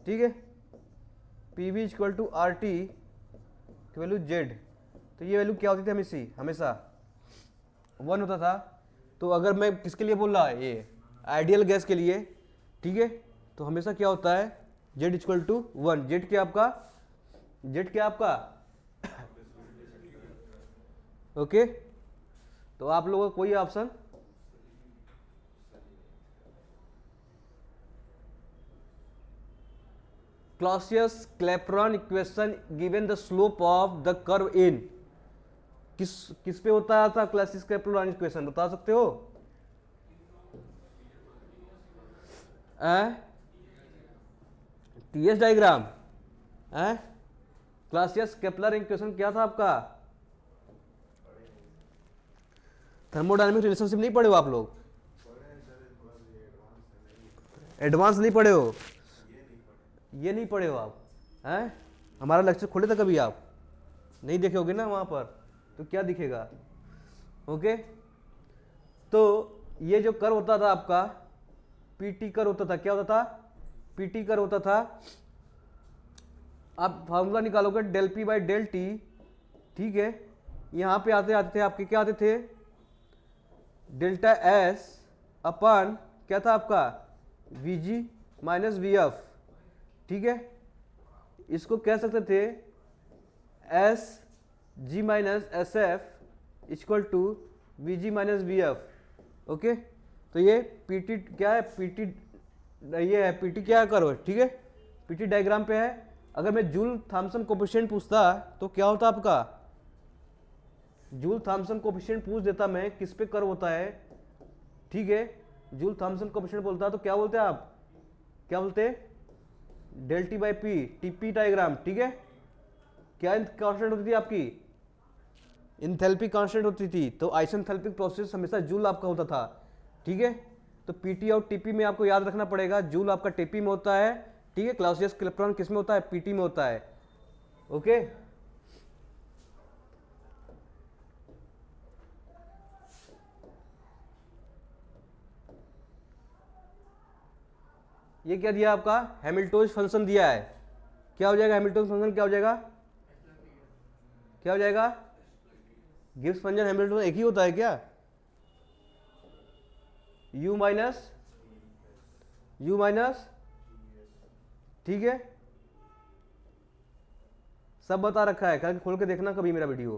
ठीक है, P V equal to R T की वैल्यू जेड, तो ये वैल्यू क्या होती थी हमेशा 1 होता था। तो अगर मैं किसके लिए बोल रहा है, ये आइडियल गैस के लिए, ठीक है, तो हमेशा क्या होता है जेड इक्वल टू 1। जेड क्या आपका, जेड क्या आपका ओके, तो आप लोगों का कोई option, Clausius Clapeyron equation given the slope of the curve इन, किस पे होता था क्लॉसियस क्लैपेरॉन इक्वेशन, बता सकते हो, TS diagram, Clausius Kepler equation क्या था आपका, थर्मोडायनेमिक रिलेशनशिप नहीं पढ़े हो आप लोग, एडवांस नहीं पढ़े हो, ये नहीं पढ़े हो आप, हैं, हमारा लेक्चर खोले था कभी आप नहीं देखे होगे ना वहां पर, तो क्या दिखेगा। ओके, तो ये जो कर्व होता था आपका पीटी कर्व होता था, क्या होता था, पीटी कर्व होता था। आप फार्मूला निकालोगे del P by del T, ठीक है, यहां पे आते आते थे आपके क्या आते थे, डेल्टा एस अपन क्या था आपका V G minus V F, ठीक है। इसको कह सकते थे S G minus S F equal to V G minus V F, okay. तो ये पीटी क्या है, पीटी ये है, पीटी क्या करो, ठीक है, पीटी डायग्राम पे है। अगर मैं जूल थॉम्सन कोफिशिएंट पूछता तो क्या होता आपका, जूल थॉम्सन कोफिशिएंट पूछ देता मैं किस पे कर्व होता है, ठीक है। जूल थॉम्सन कोफिशिएंट बोलता तो क्या बोलते आप, क्या बोलते del T by P, TP diagram, ठीक है। क्या कांस्टेंट होती थी आपकी, इंथैल्पी कांस्टेंट होती थी। तो आइसेंथैल्पिक प्रोसेस हमेशा जूल आपका होता था, ठीक है। तो पीटी और टीपी में आपको याद रखना पड़ेगा, जूल आपका टीपी में होता है, ठीक है। क्लाउसियस क्लेप्ट्रॉन किस में होता है, पीटी में होता है, ओके। ये क्या दिया आपका, हैमिल्टोज फंक्शन दिया है। क्या हो जाएगा हैमिल्टोज फंक्शन, क्या हो जाएगा, क्या हो जाएगा, गिब्स फंक्शन हैमिल्टन एक ही होता है क्या, u माइनस, ठीक है। सब बता रखा है, कल खोल के देखना कभी मेरा video.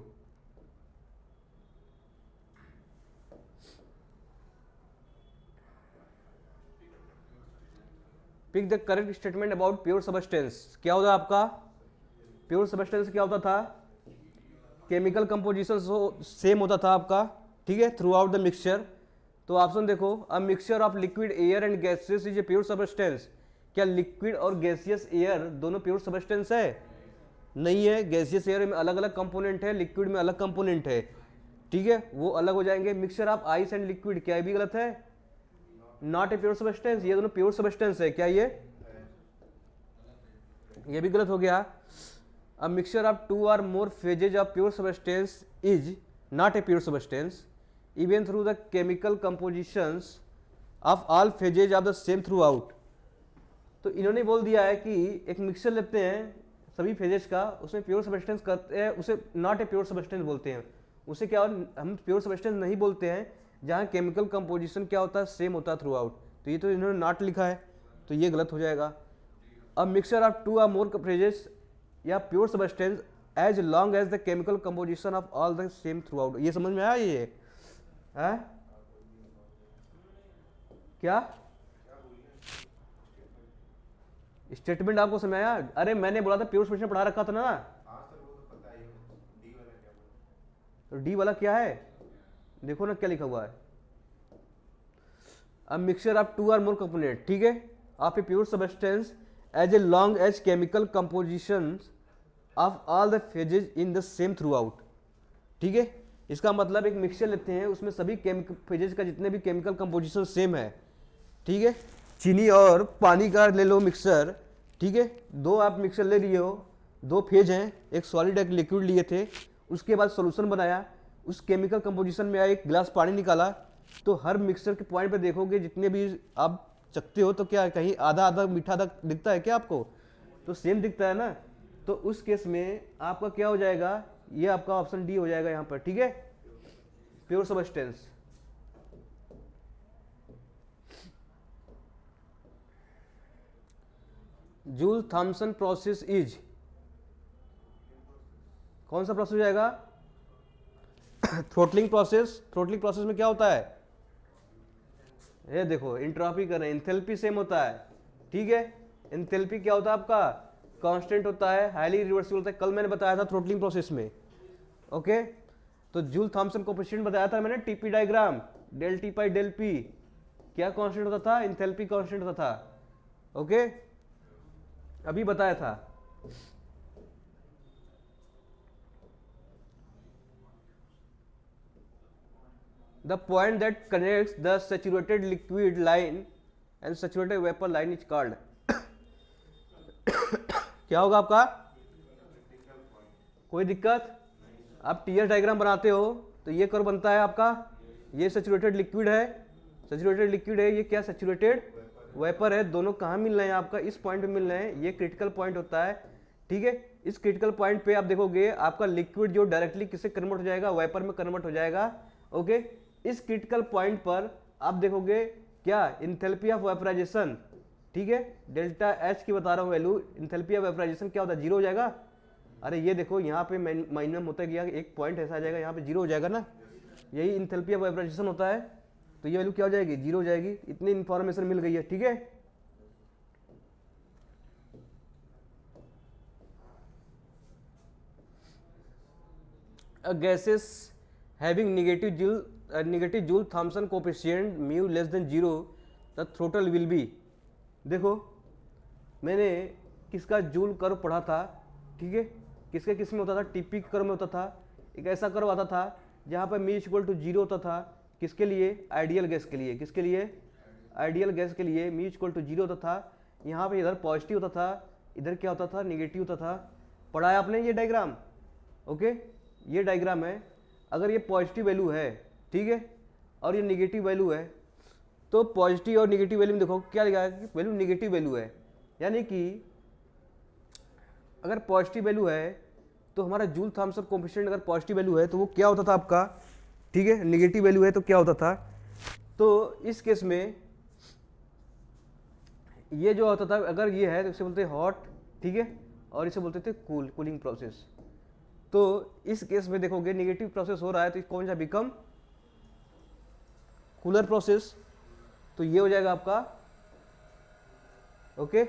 Pick the correct statement about pure substance. क्या होता है आपका, प्योर सबस्टेंस क्या होता था, केमिकल कंपोजिशन सेम होता था आपका, ठीक है, थ्रू आउट द मिक्सचर। तो ऑप्शन देखो, a mixture of liquid air and gases is a pure substance. क्या लिक्विड और गैसियस एयर दोनों प्योर सबस्टेंस है, नहीं है। गैसियस एयर में अलग अलग कंपोनेंट है, लिक्विड में अलग कंपोनेंट है, ठीक है, वो अलग हो जाएंगे। Mixture of ice and liquid, क्या भी गलत है, नॉट ए प्योर सबस्टेंस। ये दोनों प्योर सबस्टेंस है, क्या ये भी गलत हो गया। A mixture of two or more phases of pure substance is not a pure substance even through the chemical compositions of all phases of the same throughout। तो इन्होंने बोल दिया है कि एक मिक्सचर लेते हैं सभी फेजेस का, उसमें प्योर सबस्टेंस करते हैं, उसे नॉट ए प्योर सबस्टेंस बोलते हैं। उसे क्या, हम प्योर सबस्टेंस नहीं बोलते हैं जहाँ केमिकल कंपोजिशन क्या होता है, सेम होता है थ्रू आउट। तो ये तो इन्होंने नॉट लिखा है, तो ये गलत हो जाएगा। A mixture of two or more phases या pure substance as long as the chemical composition of all the same throughout. ये समझ में आया ये है? क्या स्टेटमेंट आपको समझ आया? अरे मैंने बोला था प्योर सबस्टेंस पढ़ा रखा था ना। तो डी वाला क्या है, देखो ना क्या लिखा हुआ है, a mixture of two or more component, ठीक है, of a pure substance as a long as chemical composition of all the phases in the same throughout, ठीक है। इसका मतलब एक मिक्सचर लेते हैं, उसमें सभी फेजेज का जितने भी केमिकल कंपोजिशन सेम है, ठीक है। चीनी और पानी का ले लो मिक्सचर, ठीक है, दो आप मिक्सचर ले लिए हो, दो फेज हैं, एक सॉलिड एक लिक्विड लिए थे, उसके बाद सॉल्यूशन बनाया, उस केमिकल कंपोजिशन में एक गिलास पानी निकाला, तो हर मिक्सचर के पॉइंट पे देखोगे जितने भी आप चखते हो तो क्या कहीं आधा आधा मीठा आधा दिखता है क्या आपको, तो सेम दिखता है ना। तो उस केस में आपका क्या हो जाएगा, ये आपका ऑप्शन डी हो जाएगा यहाँ पर, ठीक है, pure substance. Joule Thompson process is, कौन सा प्रोसेस हो जाएगा, थ्रोटलिंग प्रोसेस। थ्रोटलिंग प्रोसेस में क्या होता है, ये देखो इंट्रोपी कर रहे हैं, एंथैल्पी सेम होता है, ठीक है। एंथैल्पी क्या होता है आपका, कांस्टेंट होता है, हाईली रिवर्सिबल होता है, कल मैंने बताया था थ्रोटलिंग प्रोसेस में, ओके। तो जूल थॉम्सन कोएफिशिएंट बताया था मैंने, TP diagram, del T by del P, क्या कांस्टेंट होता था, एंथैल्पी कांस्टेंट होता था, ओके, अभी बताया था। The point that connects the saturated liquid line and saturated vapor line is called क्या होगा आपका, कोई दिक्कत, आप टीयर डायग्राम बनाते हो तो ये कर्व बनता है आपका, ये सैचुरेटेड लिक्विड है, सैचुरेटेड लिक्विड है, ये क्या सैचुरेटेड वेपर है, दोनों कहाँ मिल रहे हैं आपका, इस पॉइंट पे मिल रहे हैं, ये क्रिटिकल पॉइंट होता है, ठीक है। इस क्रिटिकल पॉइंट पे आप देखोगे आपका लिक्विड जो डायरेक्टली किससे कन्वर्ट हो जाएगा, वेपर में कन्वर्ट हो जाएगा, ओके। इस क्रिटिकल पॉइंट पर आप देखोगे क्या, इंथैल्पी ऑफ वेपराइजेशन, ठीक है, डेल्टा एच की बता रहा हूँ वैल्यू, इंथैल्पी ऑफ वेपराइजेशन क्या होता है, जीरो हो जाएगा। अरे ये देखो यहाँ पे माइनम होता गया, एक पॉइंट ऐसा आ जाएगा, यहाँ पे जीरो हो जाएगा ना, यही इंथैल्पी ऑफ वेपराइजेशन होता है। तो ये वैल्यू क्या हो जाएगी, जीरो हो जाएगी। इतनी इंफॉर्मेशन मिल गई है, ठीक है। Gases having negative joule Thompson coefficient mu less than zero, the throttle will be. देखो मैंने किसका जूल कर्व पढ़ा था, ठीक है, किस में होता था, टीपी कर्व में होता था। एक ऐसा कर्व आता था जहाँ पर मी इक्वल टू जीरो होता था, किसके लिए, आइडियल गैस के लिए। किसके लिए, आइडियल गैस के लिए मी इक्वल टू जीरो होता था। यहाँ पे इधर पॉजिटिव होता था, इधर क्या होता था, निगेटिव होता था। पढ़ा है आपने ये डायग्राम, ओके। ये डायग्राम है, अगर ये पॉजिटिव वैल्यू है, ठीक है, और ये निगेटिव वैल्यू है, तो पॉजिटिव और निगेटिव वैल्यू में देखो क्या लिखा है कि वैल्यू निगेटिव वैल्यू है। यानी कि अगर पॉजिटिव वैल्यू है तो हमारा जूल थॉम्सन कोएफिशिएंट अगर पॉजिटिव वैल्यू है तो वो क्या होता था आपका, ठीक है, निगेटिव वैल्यू है तो क्या होता था। तो इस केस में ये जो होता था, अगर ये है तो इसे बोलते हैं हॉट, ठीक है, और इसे बोलते थे कूलिंग प्रोसेस। तो इस केस में देखोगे निगेटिव प्रोसेस हो रहा है तो कौन सा बिकम कूलर प्रोसेस, तो ये हो जाएगा आपका, ओके।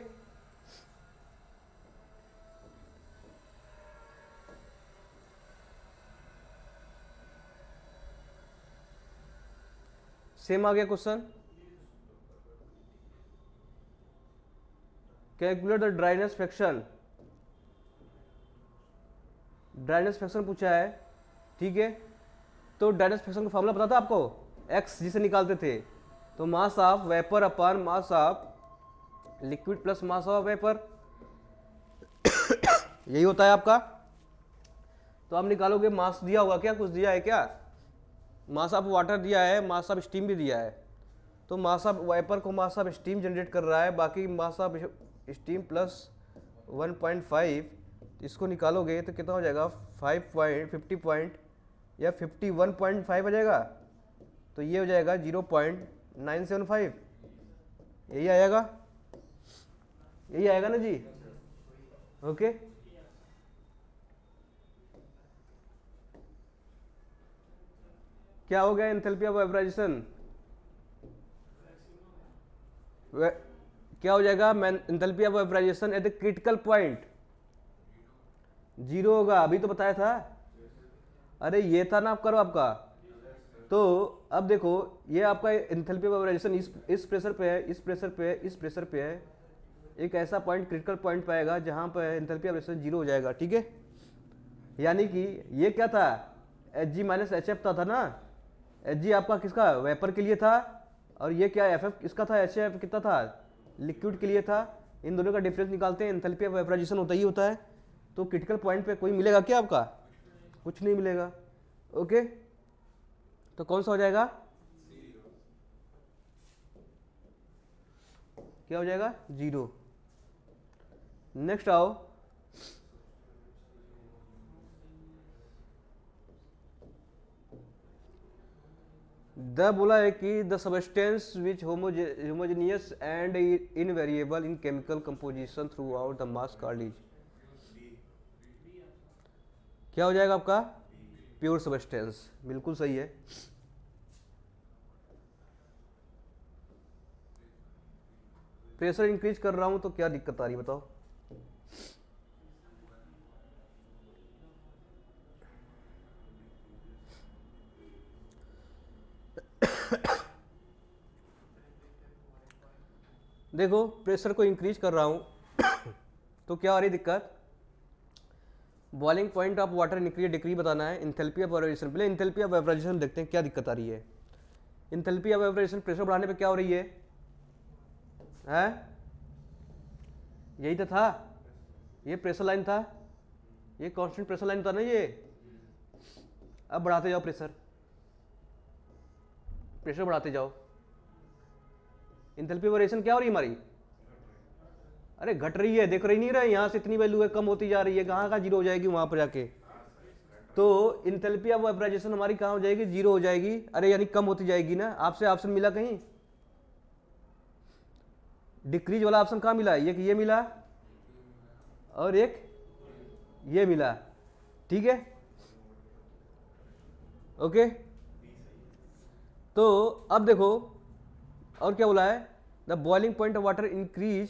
सेम आ गया question, calculate the dryness fraction. Dryness fraction पूछा है, ठीक है। तो ड्राइनेस फ्रैक्शन का फॉर्मूला पता था आपको, एक्स जिसे निकालते थे, तो mass of vapour upon mass of liquid plus mass of vapour, यही होता है आपका। तो आप निकालोगे, मास दिया होगा क्या, कुछ दिया है क्या, मास ऑफ वाटर दिया है, मास ऑफ स्टीम भी दिया है। तो मास ऑफ वेपर को मास ऑफ स्टीम जनरेट कर रहा है, बाकी मास ऑफ स्टीम प्लस 1.5, इसको निकालोगे तो कितना हो जाएगा, 50 या 51.5 हो जाएगा। तो ये हो जाएगा 0.975, यही आएगा, यही आएगा ना जी, ओके। क्या हो गया एंथैल्पी ऑफ वेपराइजेशन, क्या हो जाएगा, enthalpy of vaporisation at the critical point zero होगा, अभी तो बताया था। अरे ये था ना आपका आपका। तो अब देखो ये आपका एंथैल्पी ऑफ वेपराइजेशन इस प्रेशर पे है, इस प्रेशर पे है, इस प्रेशर पे है। एक ऐसा पॉइंट क्रिटिकल पॉइंट पाएगा जहां पर एंथैल्पी ऑफ वेपराइजेशन जीरो हो जाएगा, ठीक है। यानी कि ये क्या था, Hg माइनस HF था ना। Hg आपका किसका, वेपर के लिए था, और ये क्या FF किसका था, HF कितना था, लिक्विड के लिए था। इन दोनों का डिफरेंस निकालते हैं, एंथैल्पी ऑफ वेपराइजेशन होता ही होता है। तो क्रिटिकल पॉइंट पे कोई मिलेगा क्या आपका, कुछ नहीं मिलेगा, ओके। तो कौन सा हो जाएगा, क्या हो जाएगा, जीरो। नेक्स्ट आओ, द बोला है कि the substance which homogeneous and invariable in chemical composition through out the mass called, क्या हो जाएगा आपका, प्योर सबस्टेंस, बिल्कुल सही है। प्रेशर इंक्रीज कर रहा हूं तो क्या दिक्कत आ रही है बताओ। देखो प्रेशर को इंक्रीज कर रहा हूं तो क्या आ रही दिक्कत, boiling point of water degree बताना है, इंथैल्पी ऑफ वेपराइजेशन। पहले इंथैल्पी ऑफ वेपराइजेशन देखते हैं क्या दिक्कत आ रही है। इंथैल्पी ऑफ वेपराइजेशन प्रेशर बढ़ाने पे क्या हो रही है, यही तो था, ये प्रेशर लाइन था, ये कांस्टेंट प्रेशर लाइन था ना ये। अब बढ़ाते जाओ प्रेशर, प्रेशर बढ़ाते जाओ। इंथैल्पी ऑफ वेपराइजेशन क्या हो रही है हमारी, अरे घट रही है, देख रही नहीं रहे, यहाँ से इतनी वैल्यू है, कम होती जा रही है, कहाँ जीरो हो जाएगी वहां पर जाके। तो इंथैल्पी ऑफ वेपराइजेशन हमारी कहाँ हो जाएगी, जीरो हो जाएगी। अरे यानी कम होती जाएगी ना। आपसे ऑप्शन मिला कहीं डिक्रीज वाला ऑप्शन कहाँ मिला, एक ये मिला और एक ये मिला, ठीक है ओके। तो अब देखो और क्या बोला है, the boiling point of water increase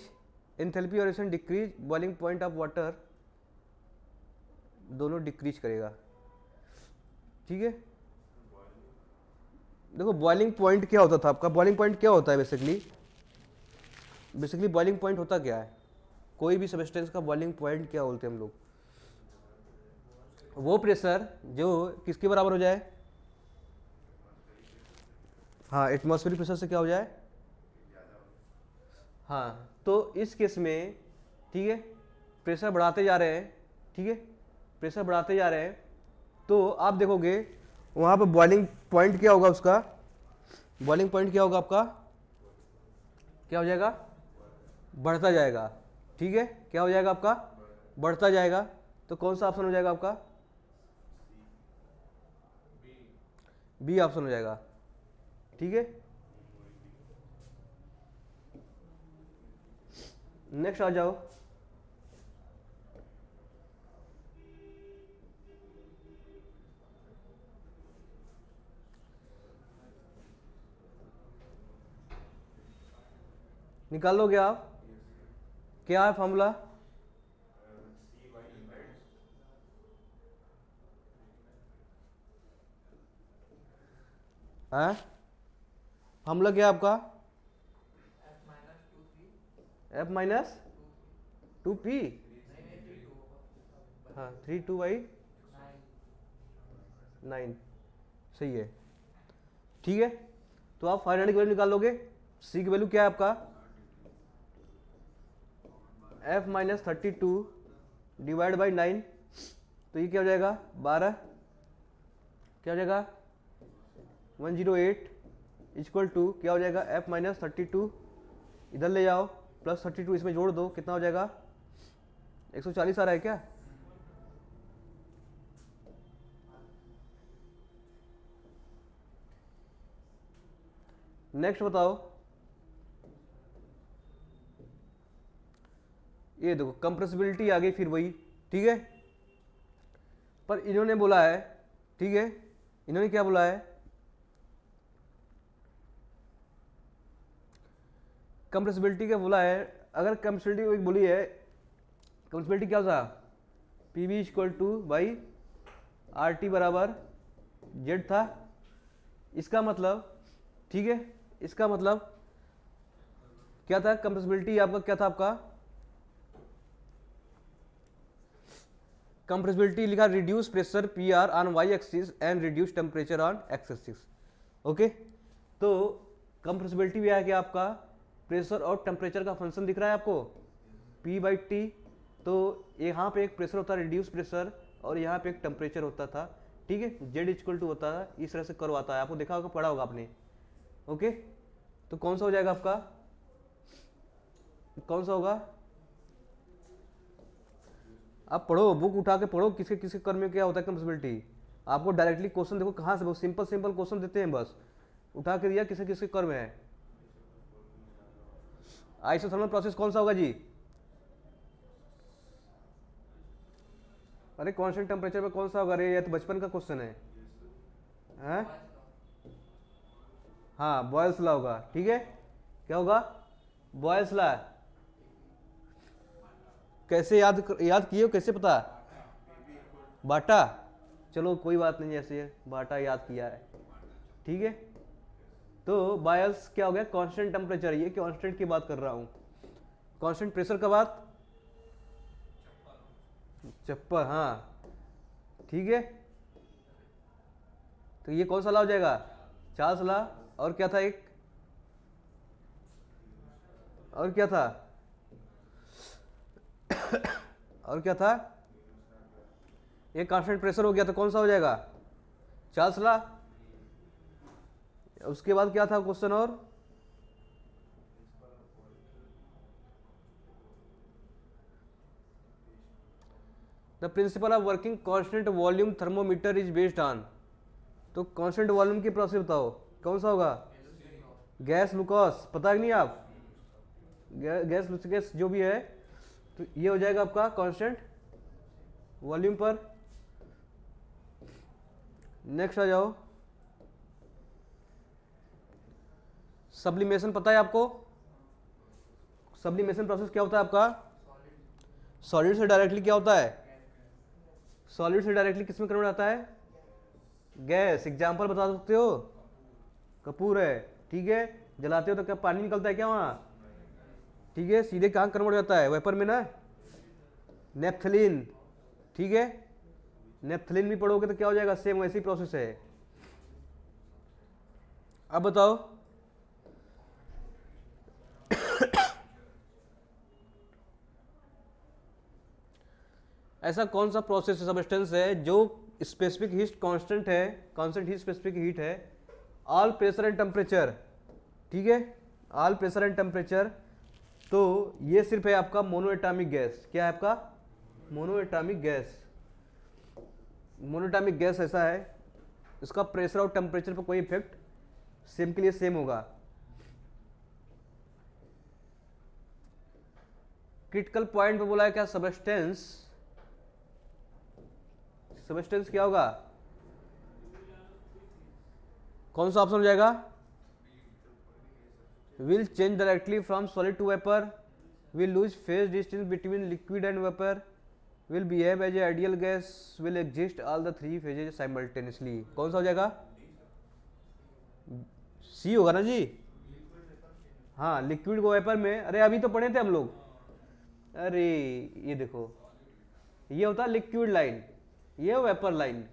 enthalpy variation decrease, boiling point of water दोनों डिक्रीज करेगा, ठीक है। देखो बॉइलिंग पॉइंट क्या होता था आपका, बॉइलिंग पॉइंट क्या होता है बेसिकली बॉइलिंग पॉइंट होता क्या है, कोई भी सब्सटेंस का बॉइलिंग पॉइंट क्या बोलते हैं हम लोग, वो प्रेशर जो किसके बराबर हो जाए, हाँ एटमॉस्फेरिक प्रेशर से क्या हो जाए, हाँ तो इस केस में ठीक है प्रेशर बढ़ाते जा रहे हैं, ठीक है प्रेशर बढ़ाते जा रहे हैं, तो आप देखोगे वहाँ पर बॉइलिंग पॉइंट क्या होगा, उसका बॉइलिंग पॉइंट क्या होगा आपका, क्या हो जाएगा, बढ़ता जाएगा, ठीक है क्या हो जाएगा आपका, बढ़ता जाएगा। तो कौन सा ऑप्शन हो जाएगा आपका, बी ऑप्शन हो जाएगा, ठीक है। नेक्स्ट आ जाओ, निकाल लोगे आप, क्या है फॉर्मूला, है फॉर्मूला क्या है आपका, एफ माइनस टू पी, हाँ 3/9, सही है, ठीक है। तो आप फाइनल की वैल्यू निकाल लोगे, सी की वैल्यू क्या है आपका, एफ माइनस 32 डिवाइड बाई 9, तो ये क्या हो जाएगा 12, क्या हो जाएगा 108 इक्वल टू क्या हो जाएगा एफ माइनस 32, इधर ले जाओ प्लस 32 इसमें जोड़ दो, कितना हो जाएगा 140 आ रहा है क्या, नेक्स्ट बताओ, ये देखो कंप्रेसिबिलिटी आ गई फिर वही, ठीक है। पर इन्होंने बोला है, ठीक है इन्होंने क्या बोला है, कंप्रेसिबिलिटी क्या बोला है, अगर कंप्रेसिबिलिटी बोली है, कंप्रेसिबिलिटी क्या था, P V equal two by R T बराबर जेड था, इसका मतलब ठीक है, इसका मतलब क्या था, कंप्रेसिबिलिटी आपका क्या था, आपका कंप्रेसिबिलिटी लिखा reduce pressure P R on Y axis and reduce temperature on X axis, okay. तो कंप्रेसिबिलिटी भी है कि आपका प्रेशर और टेम्परेचर का फंक्शन दिख रहा है आपको P बाई टी, तो यहाँ पे एक प्रेशर होता है रिड्यूस प्रेशर और यहाँ पे एक टेम्परेचर होता था, ठीक है जेड इक्वल टू होता है, इस तरह से कर्व आता है, आपको देखा होगा पढ़ा होगा आपने, ओके। तो कौन सा हो जाएगा आपका, कौन सा होगा, आप पढ़ो बुक उठा के पढ़ो, किसके किसके कर्म में क्या होता है कंप्रेसिबिलिटी, आपको डायरेक्टली क्वेश्चन देखो कहाँ से, सिंपल सिंपल क्वेश्चन देते हैं, बस उठा के दिया किसके किसके कर्म है। आइसोथर्मल प्रोसेस कौन सा होगा जी, अरे कांस्टेंट टेम्परेचर पे कौन सा होगा, अरे ये तो बचपन का क्वेश्चन है, हैं? हाँ बॉयल्स लॉ होगा, ठीक है क्या होगा बॉयल्स लॉ, कैसे याद किए हो, कैसे पता, बाटा, चलो कोई बात नहीं, ऐसे बाटा याद किया है, ठीक है। तो बॉयल्स क्या हो गया, कांस्टेंट टेम्परेचर, ये कांस्टेंट की बात कर रहा हूँ, कांस्टेंट प्रेशर का बात, चप्पल, हाँ ठीक है। तो ये कौन सा लॉ हो जाएगा, चार्ल्स लॉ, और क्या था एक, और क्या था और क्या था, ये कांस्टेंट प्रेशर हो गया, तो कौन सा हो जाएगा चार्ल्स लॉ। उसके बाद क्या था क्वेश्चन, और the principle of working constant volume thermometer is based on, तो कांस्टेंट वॉल्यूम की प्रोसेस बताओ कौन सा होगा, गैस लुकोस, पता है कि नहीं आप, गैस लुकोस जो भी है, तो ये हो जाएगा आपका कांस्टेंट वॉल्यूम पर। नेक्स्ट आ जाओ, सब्लिमेशन पता है आपको, सब्लिमेशन प्रोसेस क्या होता है आपका, सॉलिड से डायरेक्टली क्या होता है, सॉलिड से डायरेक्टली किस में कन्वर्ट आता है, गैस। एग्जांपल बता सकते हो, कपूर है, ठीक है, जलाते हो तो क्या पानी निकलता है क्या वहां, ठीक है, सीधे कहाँ कन्वर्ट हो जाता है, वेपर में ना, नेफ्थलीन, ठीक है, नेफ्थलीन भी पढ़ोगे तो क्या हो जाएगा, सेम वैसी प्रोसेस है। अब बताओ ऐसा कौन सा प्रोसेस सब्सटेंस है जो स्पेसिफिक हीट कांस्टेंट है, कांस्टेंट हीट स्पेसिफिक हीट है, ऑल प्रेशर एंड टेम्परेचर, ठीक है, ऑल प्रेशर एंड टेम्परेचर, तो ये सिर्फ है आपका मोनोएटॉमिक गैस। क्या है आपका, मोनोएटॉमिक गैस। मोनोएटॉमिक गैस ऐसा है, इसका प्रेशर और टेम्परेचर पर कोई इफेक्ट सेम के लिए सेम होगा। क्रिटिकल पॉइंट पे बोला है क्या, सबस्टेंस, सबस्टेंस क्या होगा, कौन सा ऑप्शन हो जाएगा, will change directly from solid to vapour, will lose phase distance between liquid and vapour, will behave as a ideal gas, will exist all the three phases simultaneously. कौन सा हो जाएगा, सी होगा ना जी, हाँ, लिक्विड को वेपर में, अरे अभी तो पढ़े थे हम लोग, अरे ये देखो, ये होता है लिक्विड लाइन, ये वेपर लाइन,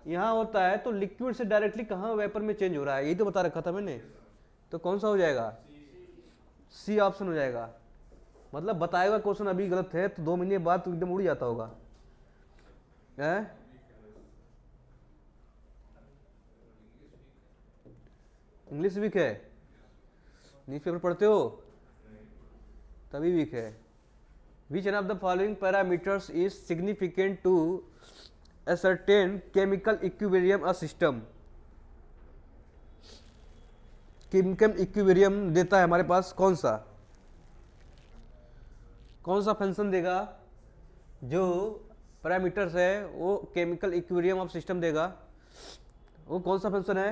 यहाँ होता है तो लिक्विड से डायरेक्टली कहाँ वेपर में चेंज हो रहा है, यही तो बता रखा था मैंने, तो कौन सा हो जाएगा, सी ऑप्शन हो जाएगा। मतलब बताएगा क्वेश्चन अभी गलत है तो 2 महीने बाद तो एकदम उड़ जाता होगा, इंग्लिश वीक है, न्यूज़पेपर पढ़ते हो तभी वीक है। Which one of the following parameters is significant to a certain chemical equilibrium a system, chemical equilibrium देता है हमारे पास कौन सा, कौन सा फंक्शन देगा जो पैरामीटर्स है वो केमिकल इक्विलिब्रियम ऑफ सिस्टम देगा, वो कौन सा फंक्शन है,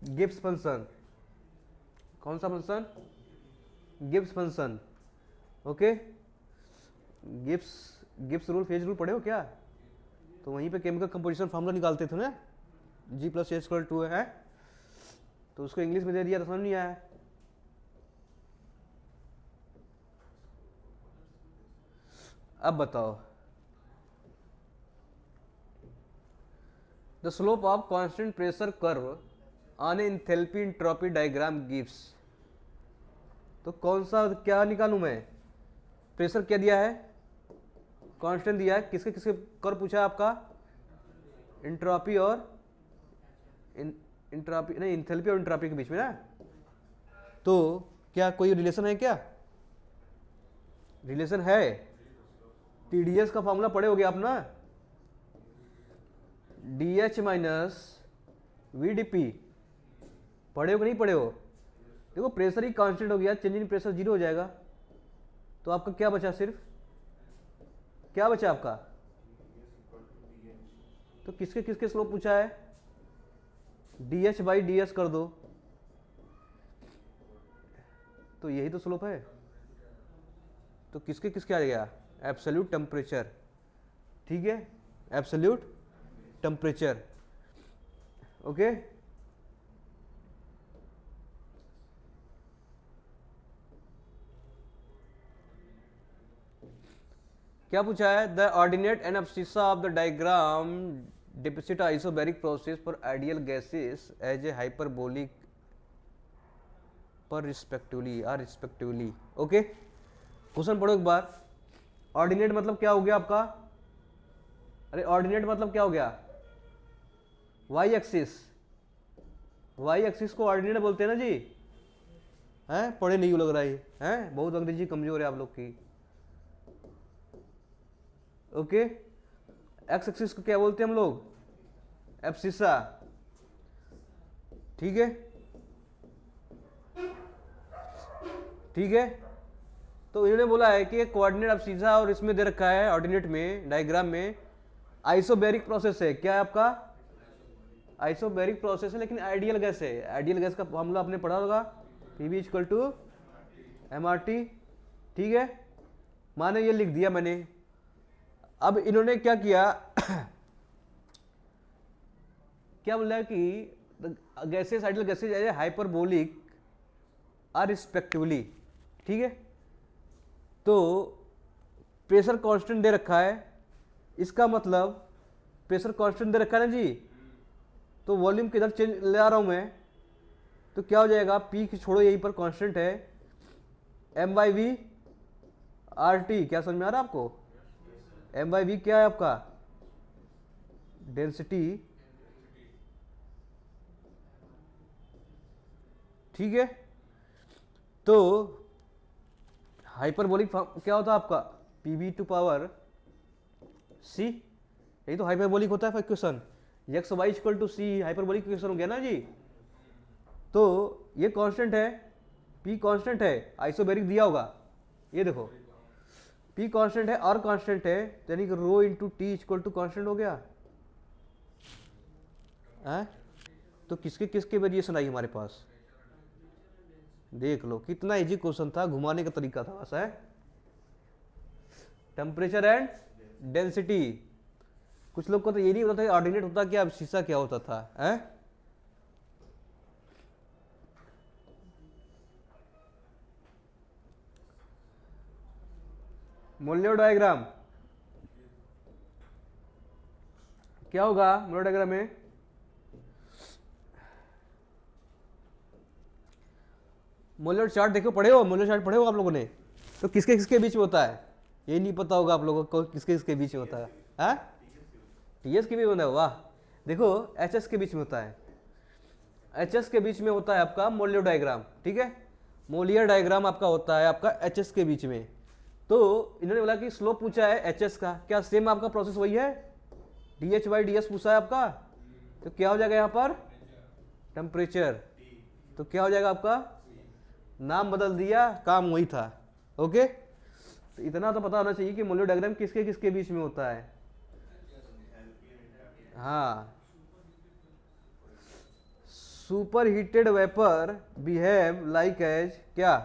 गिब्स फंक्शन। कौन सा function, Gibbs function, okay. Gibbs rule, phase rule पढ़े हो क्या, तो वहीं पे केमिकल कंपोजिशन फार्मूला निकालते थे ना, G+A2 है, तो उसको इंग्लिश में दे दिया तो समझ नहीं आया। अब बताओ, the slope of constant pressure curve on enthalpy entropy diagram gives, तो कौन सा क्या निकालूं मैं, प्रेशर क्या दिया है, कांस्टेंट दिया है, किसके किसके कर्व पूछा है आपका, एंट्रोपी और एंट्रोपी नहीं, एंथैल्पी और एंट्रोपी के बीच में ना, तो क्या कोई रिलेशन है क्या, रिलेशन है, टीडीएस का फॉर्मूला पढ़े होगे आप ना, DH माइनस VdP, पढ़े हो कि नहीं पढ़े हो, देखो प्रेशर ही कांस्टेंट हो गया, चेंज इन प्रेशर 0 हो जाएगा, तो आपका क्या बचा, सिर्फ क्या बचा आपका, तो किसके किसके स्लोप पूछा है, DH/DS कर दो, तो यही तो स्लोप है, तो किसके किसके आ गया, एब्सोल्यूट टेम्परेचर, ठीक है, एब्सोल्यूट टेम्परेचर, ओके। क्या पूछा है, the ordinate and abscissa of the diagram depict isobaric process for ideal gases as a hyperbolic पर respectively are respectively, okay. Question पढ़ो एक बार, ऑर्डिनेट मतलब क्या हो गया आपका, अरे ऑर्डिनेट मतलब क्या हो गया, वाई एक्सिस, वाई एक्सिस को ऑर्डिनेट बोलते हैं ना जी, हैं पढ़े नहीं लग रहा है, बहुत अंग्रेजी कमजोर है आप लोग की, ओके। एक्स एक्सिस को क्या बोलते हैं हम लोग, एब्सिसा, ठीक है, ठीक है। तो इन्होंने बोला है कि कोऑर्डिनेट एब्सिसा और इसमें दे रखा है ऑर्डिनेट में डायग्राम में आइसोबैरिक प्रोसेस है, क्या है आपका, आइसोबैरिक प्रोसेस है, लेकिन आइडियल गैस है। आइडियल गैस का फॉर्मूला आपने पढ़ा होगा, पीवी इक्वल टू एमआरटी, ठीक है। माने ये लिख दिया मैंने। अब इन्होंने क्या किया क्या बोला कि gases, ideal gases as hyperbolic are respectively, ठीक है। तो प्रेशर कांस्टेंट दे रखा है, इसका मतलब प्रेशर कांस्टेंट दे रखा है ना जी, तो वॉल्यूम किधर चेंज ले आ रहा हूं मैं, तो क्या हो जाएगा, पी की छोड़ो, यहीं पर कांस्टेंट है, M by V R T, क्या समझ में आ रहा है आपको, एम बाई वी क्या है आपका, डेंसिटी, ठीक है। तो हाइपरबोलिक क्या होता है आपका, पीवी टू पावर सी, यही तो हाइपरबोलिक होता है equation, X Y equal to C hyperbolic equation हो गया ना जी। तो ये कांस्टेंट है, पी कांस्टेंट है, आइसोबैरिक दिया होगा, ये देखो पी कांस्टेंट है, आर कांस्टेंट है, यानी कि rho into T equal to constant हो गया है? तो किसके किसके वेरिएशन आई हमारे पास, देख लो कितना इजी क्वेश्चन था, घुमाने का तरीका था बस, है। टेम्परेचर एंड डेंसिटी, कुछ लोग को तो ये नहीं होता था ऑर्डिनेट होता क्या, अब शीशा क्या होता था, है? मोलियो डायग्राम क्या होगा, मोलियो डायग्राम में मोलियो चार्ट देखो, पढ़े हो मोलियो चार्ट, पढ़े हो आप लोगों ने, तो किसके किसके बीच में होता है, ये नहीं पता होगा आप लोगों को किसके किसके बीच में होता है, टीएस के भी होता है, वाह। देखो एचएस के बीच में होता है, एचएस के बीच में होता है आपका मोलियो डायग्राम, ठीक है। मोलियर डायग्राम आपका होता है आपका एचएस के बीच में। तो इन्होंने बोला कि स्लोप पूछा है एचएस का, क्या सेम आपका प्रोसेस वही है, डीएच बाई डीएस पूछा है आपका, तो क्या हो जाएगा यहाँ पर टेम्परेचर, तो क्या हो जाएगा आपका, नाम बदल दिया, काम वही था, ओके। तो इतना तो पता होना चाहिए कि मोलियो डायग्राम किसके किसके बीच में होता है, हाँ। Superheated vapour behave like as क्या,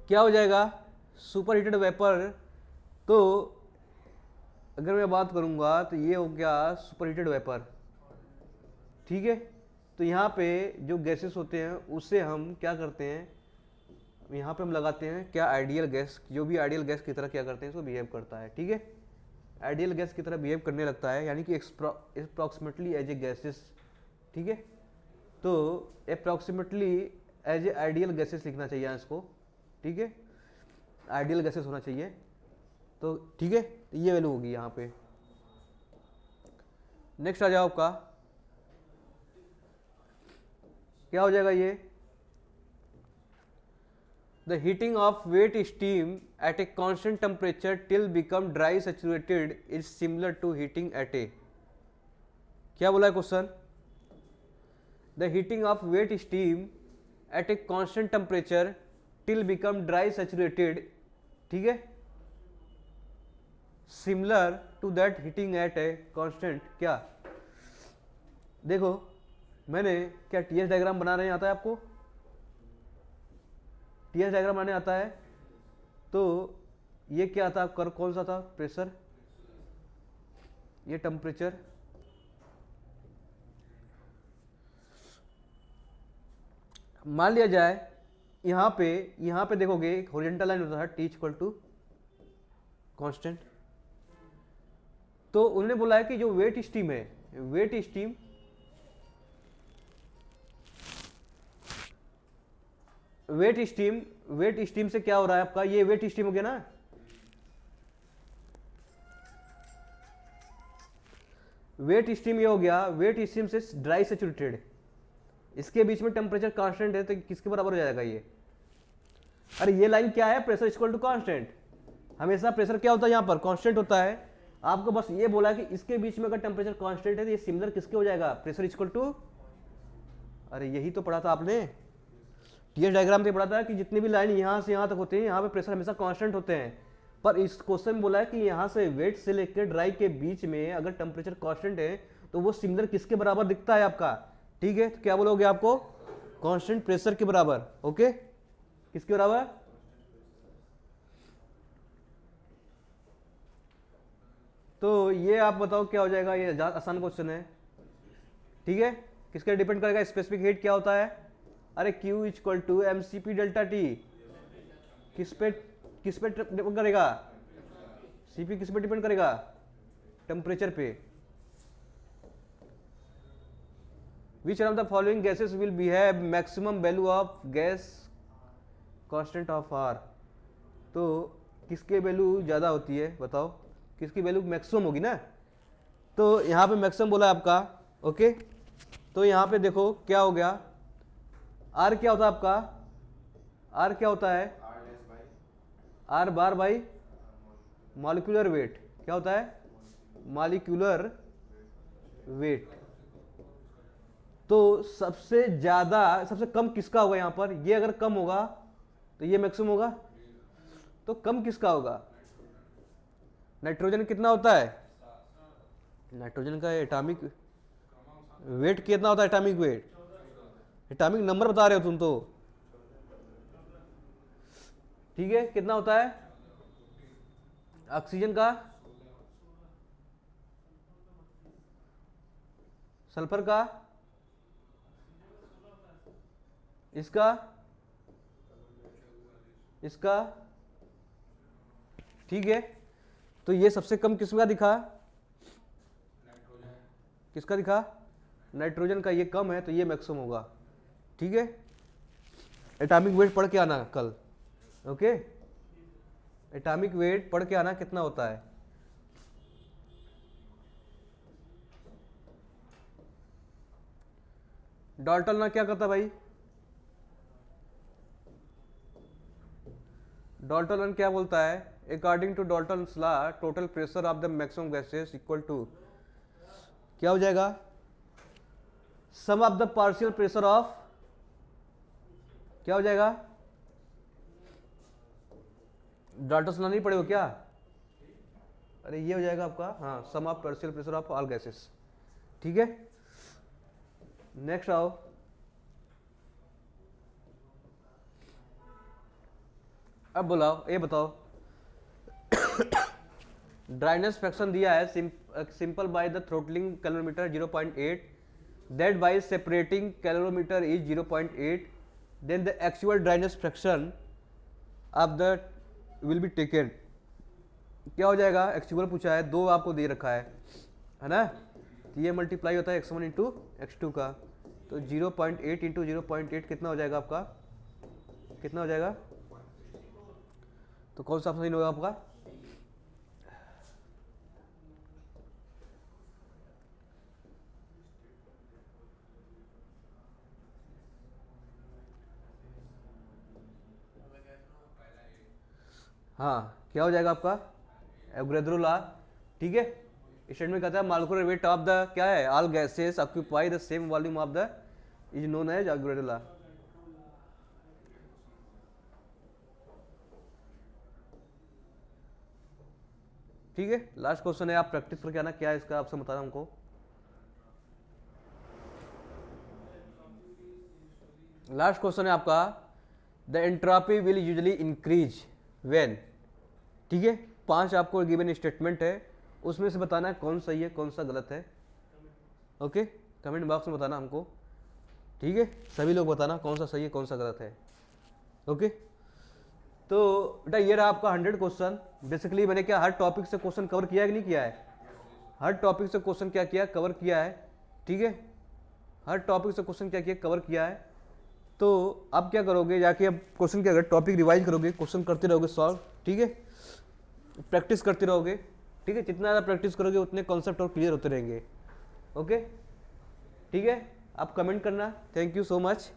क्या हो जाएगा, सुपर हीटेड वेपर, तो अगर मैं बात करूंगा तो ये हो गया सुपर हीटेड वेपर, ठीक है। तो यहाँ पे जो गैसेस होते हैं उससे हम क्या करते हैं, यहाँ पे हम लगाते हैं क्या, आइडियल गैस, जो भी आइडियल गैस की तरह क्या करते हैं, इसको बिहेव करता है, ठीक है, आइडियल गैस की तरह बिहेव करने लगता है, यानी कि अप्रॉक्सीमेटली एज ए गैसेस, ठीक है। तो approximately as a ideal gases लिखना चाहिए इसको, ठीक है, आइडियल गैसेस होना चाहिए, तो ठीक है, तो ये वैल्यू होगी यहाँ पे। नेक्स्ट आ जाओ आपका, क्या हो जाएगा ये, the heating of wet steam at a constant temperature till become dry saturated is similar to heating at a, क्या बोला है question, the heating of wet steam at a constant temperature till become dry saturated, ठीक है, similar to that heating at a constant, क्या, देखो मैंने क्या टीएस डायग्राम बना रहे हैं, आता है आपको, टीएस डायग्राम बनाने आता है, तो ये क्या था, कर कौन सा था, प्रेशर, ये टेम्परेचर, मान लिया जाए यहाँ पे देखोगे हॉरिजॉन्टल लाइन होता है टी इक्वल टू कांस्टेंट। तो उन्होंने बोला है कि जो वेट स्टीम है, वेट स्टीम से क्या हो रहा है आपका, ये वेट स्टीम हो गया ना, वेट स्टीम ये हो गया, वेट स्टीम से ड्राई सैचुरेटेड, इसके बीच में टेम्परेचर कांस्टेंट है, तो किसके बराबर हो जाएगा ये, अरे ये लाइन क्या है, प्रेशर इक्वल टू कांस्टेंट, हमेशा प्रेशर क्या होता है यहाँ पर, कांस्टेंट होता है। आपको बस ये बोला है कि इसके बीच में अगर टेम्परेचर कांस्टेंट है तो ये सिमिलर किसके हो जाएगा, प्रेशर इक्वल टू, अरे यही तो पढ़ा था आपने, टीएस डायग्राम से पढ़ा था कि जितनी भी लाइन यहाँ से यहाँ तक होती है, यहाँ पे प्रेशर हमेशा कांस्टेंट होते हैं। पर इस क्वेश्चन में बोला है कि यहाँ से वेट से लेकर ड्राई के बीच में अगर टेम्परेचर कांस्टेंट है तो वो सिमिलर किसके बराबर दिखता है आपका, ठीक है। तो क्या बोलोगे आपको, कांस्टेंट प्रेशर के बराबर, ओके, किसके बराबर, तो ये आप बताओ क्या हो जाएगा, ये आसान क्वेश्चन है, ठीक है। किसके डिपेंड करेगा, स्पेसिफिक हीट क्या होता है, अरे Q equal to mCp delta T, किस पे डिपेंड करेगा, Cp किस पे डिपेंड करेगा, टेम्परेचर पे। Which one of the following gases will behave maximum value of gas constant of R, तो किसके वैल्यू ज़्यादा होती है बताओ, किसकी वैल्यू मैक्सिमम होगी ना, तो यहाँ पे मैक्सिमम बोला है आपका, ओके। तो यहाँ पे देखो क्या हो गया, आर क्या होता है आपका, आर क्या होता है, are bar by molecular weight, क्या होता है, मॉलिक्यूलर वेट। तो सबसे ज्यादा सबसे कम किसका होगा यहाँ पर, ये अगर कम होगा तो ये मैक्सिमम होगा, तो कम किसका होगा, नाइट्रोजन कितना होता है, नाइट्रोजन का एटॉमिक वेट कितना होता है, एटॉमिक वेट, एटॉमिक नंबर बता रहे हो तुम तो, ठीक है, कितना होता है, ऑक्सीजन का, सल्फर का, इसका, इसका, ठीक है। तो ये सबसे कम किसका दिखा, किसका दिखा, नाइट्रोजन का, ये कम है तो ये मैक्सिमम होगा, ठीक है। एटॉमिक वेट पढ़ के आना कल, ओके, एटॉमिक वेट पढ़ के आना कितना होता है। डाल्टन ना क्या करता भाई, डाल्टन क्या बोलता है, according to Dalton's law total pressure of the maximum gases equal to, क्या हो जाएगा, sum of the partial pressure of, क्या हो जाएगा, डाल्टन्स लॉ नहीं पढ़े हो क्या, अरे ये हो जाएगा आपका, हाँ, sum of partial pressure of all gases, ठीक है। नेक्स्ट आओ, अब बुलाओ, ये बताओ ड्राइनेस फ्रैक्शन दिया है simple by the throttling calorimeter 0.8, that by separating calorimeter is 0.8, then the actual dryness fraction of the will be taken, क्या हो जाएगा, एक्चुअल पूछा है, दो आपको दे रखा है ना, तो ये मल्टीप्लाई होता है x1 इंटू x2 का, तो 0.8 इंटू 0.8 कितना हो जाएगा आपका, कितना हो जाएगा, तो कौन सा ऑप्शन होगा आपका, हाँ, क्या हो जाएगा आपका, एवोगैड्रो लॉ, ठीक है। स्टेटमेंट कहता है मॉलिक्यूलर वेट ऑफ द, क्या है, all gases occupy the same volume of the is known as Avogadro law, ठीक है। लास्ट क्वेश्चन है, आप प्रैक्टिस करके आना, क्या है इसका आपसे बताना हमको, लास्ट क्वेश्चन है आपका, the entropy will usually increase when, ठीक है। 5 आपको गिवन स्टेटमेंट है, उसमें से बताना है कौन सही है कौन सा गलत है, ओके, कमेंट बॉक्स में बताना हमको, ठीक है, सभी लोग बताना कौन सा सही है कौन सा गलत है, ओके। तो बेटा ये रहा आपका 100 क्वेश्चन, बेसिकली मैंने क्या हर टॉपिक से क्वेश्चन कवर किया है कि नहीं किया है, हर टॉपिक से क्वेश्चन क्या किया, कवर किया है, ठीक है, हर टॉपिक से क्वेश्चन क्या किया, कवर किया है। तो अब क्या करोगे, जाके अब क्वेश्चन के अगर टॉपिक रिवाइज करोगे, क्वेश्चन करते रहोगे सॉल्व, ठीक है, प्रैक्टिस करते रहोगे, ठीक है, जितना ज़्यादा प्रैक्टिस करोगे उतने कॉन्सेप्ट और क्लियर होते रहेंगे, ओके, ठीक है। आप कमेंट करना, थैंक यू सो मच।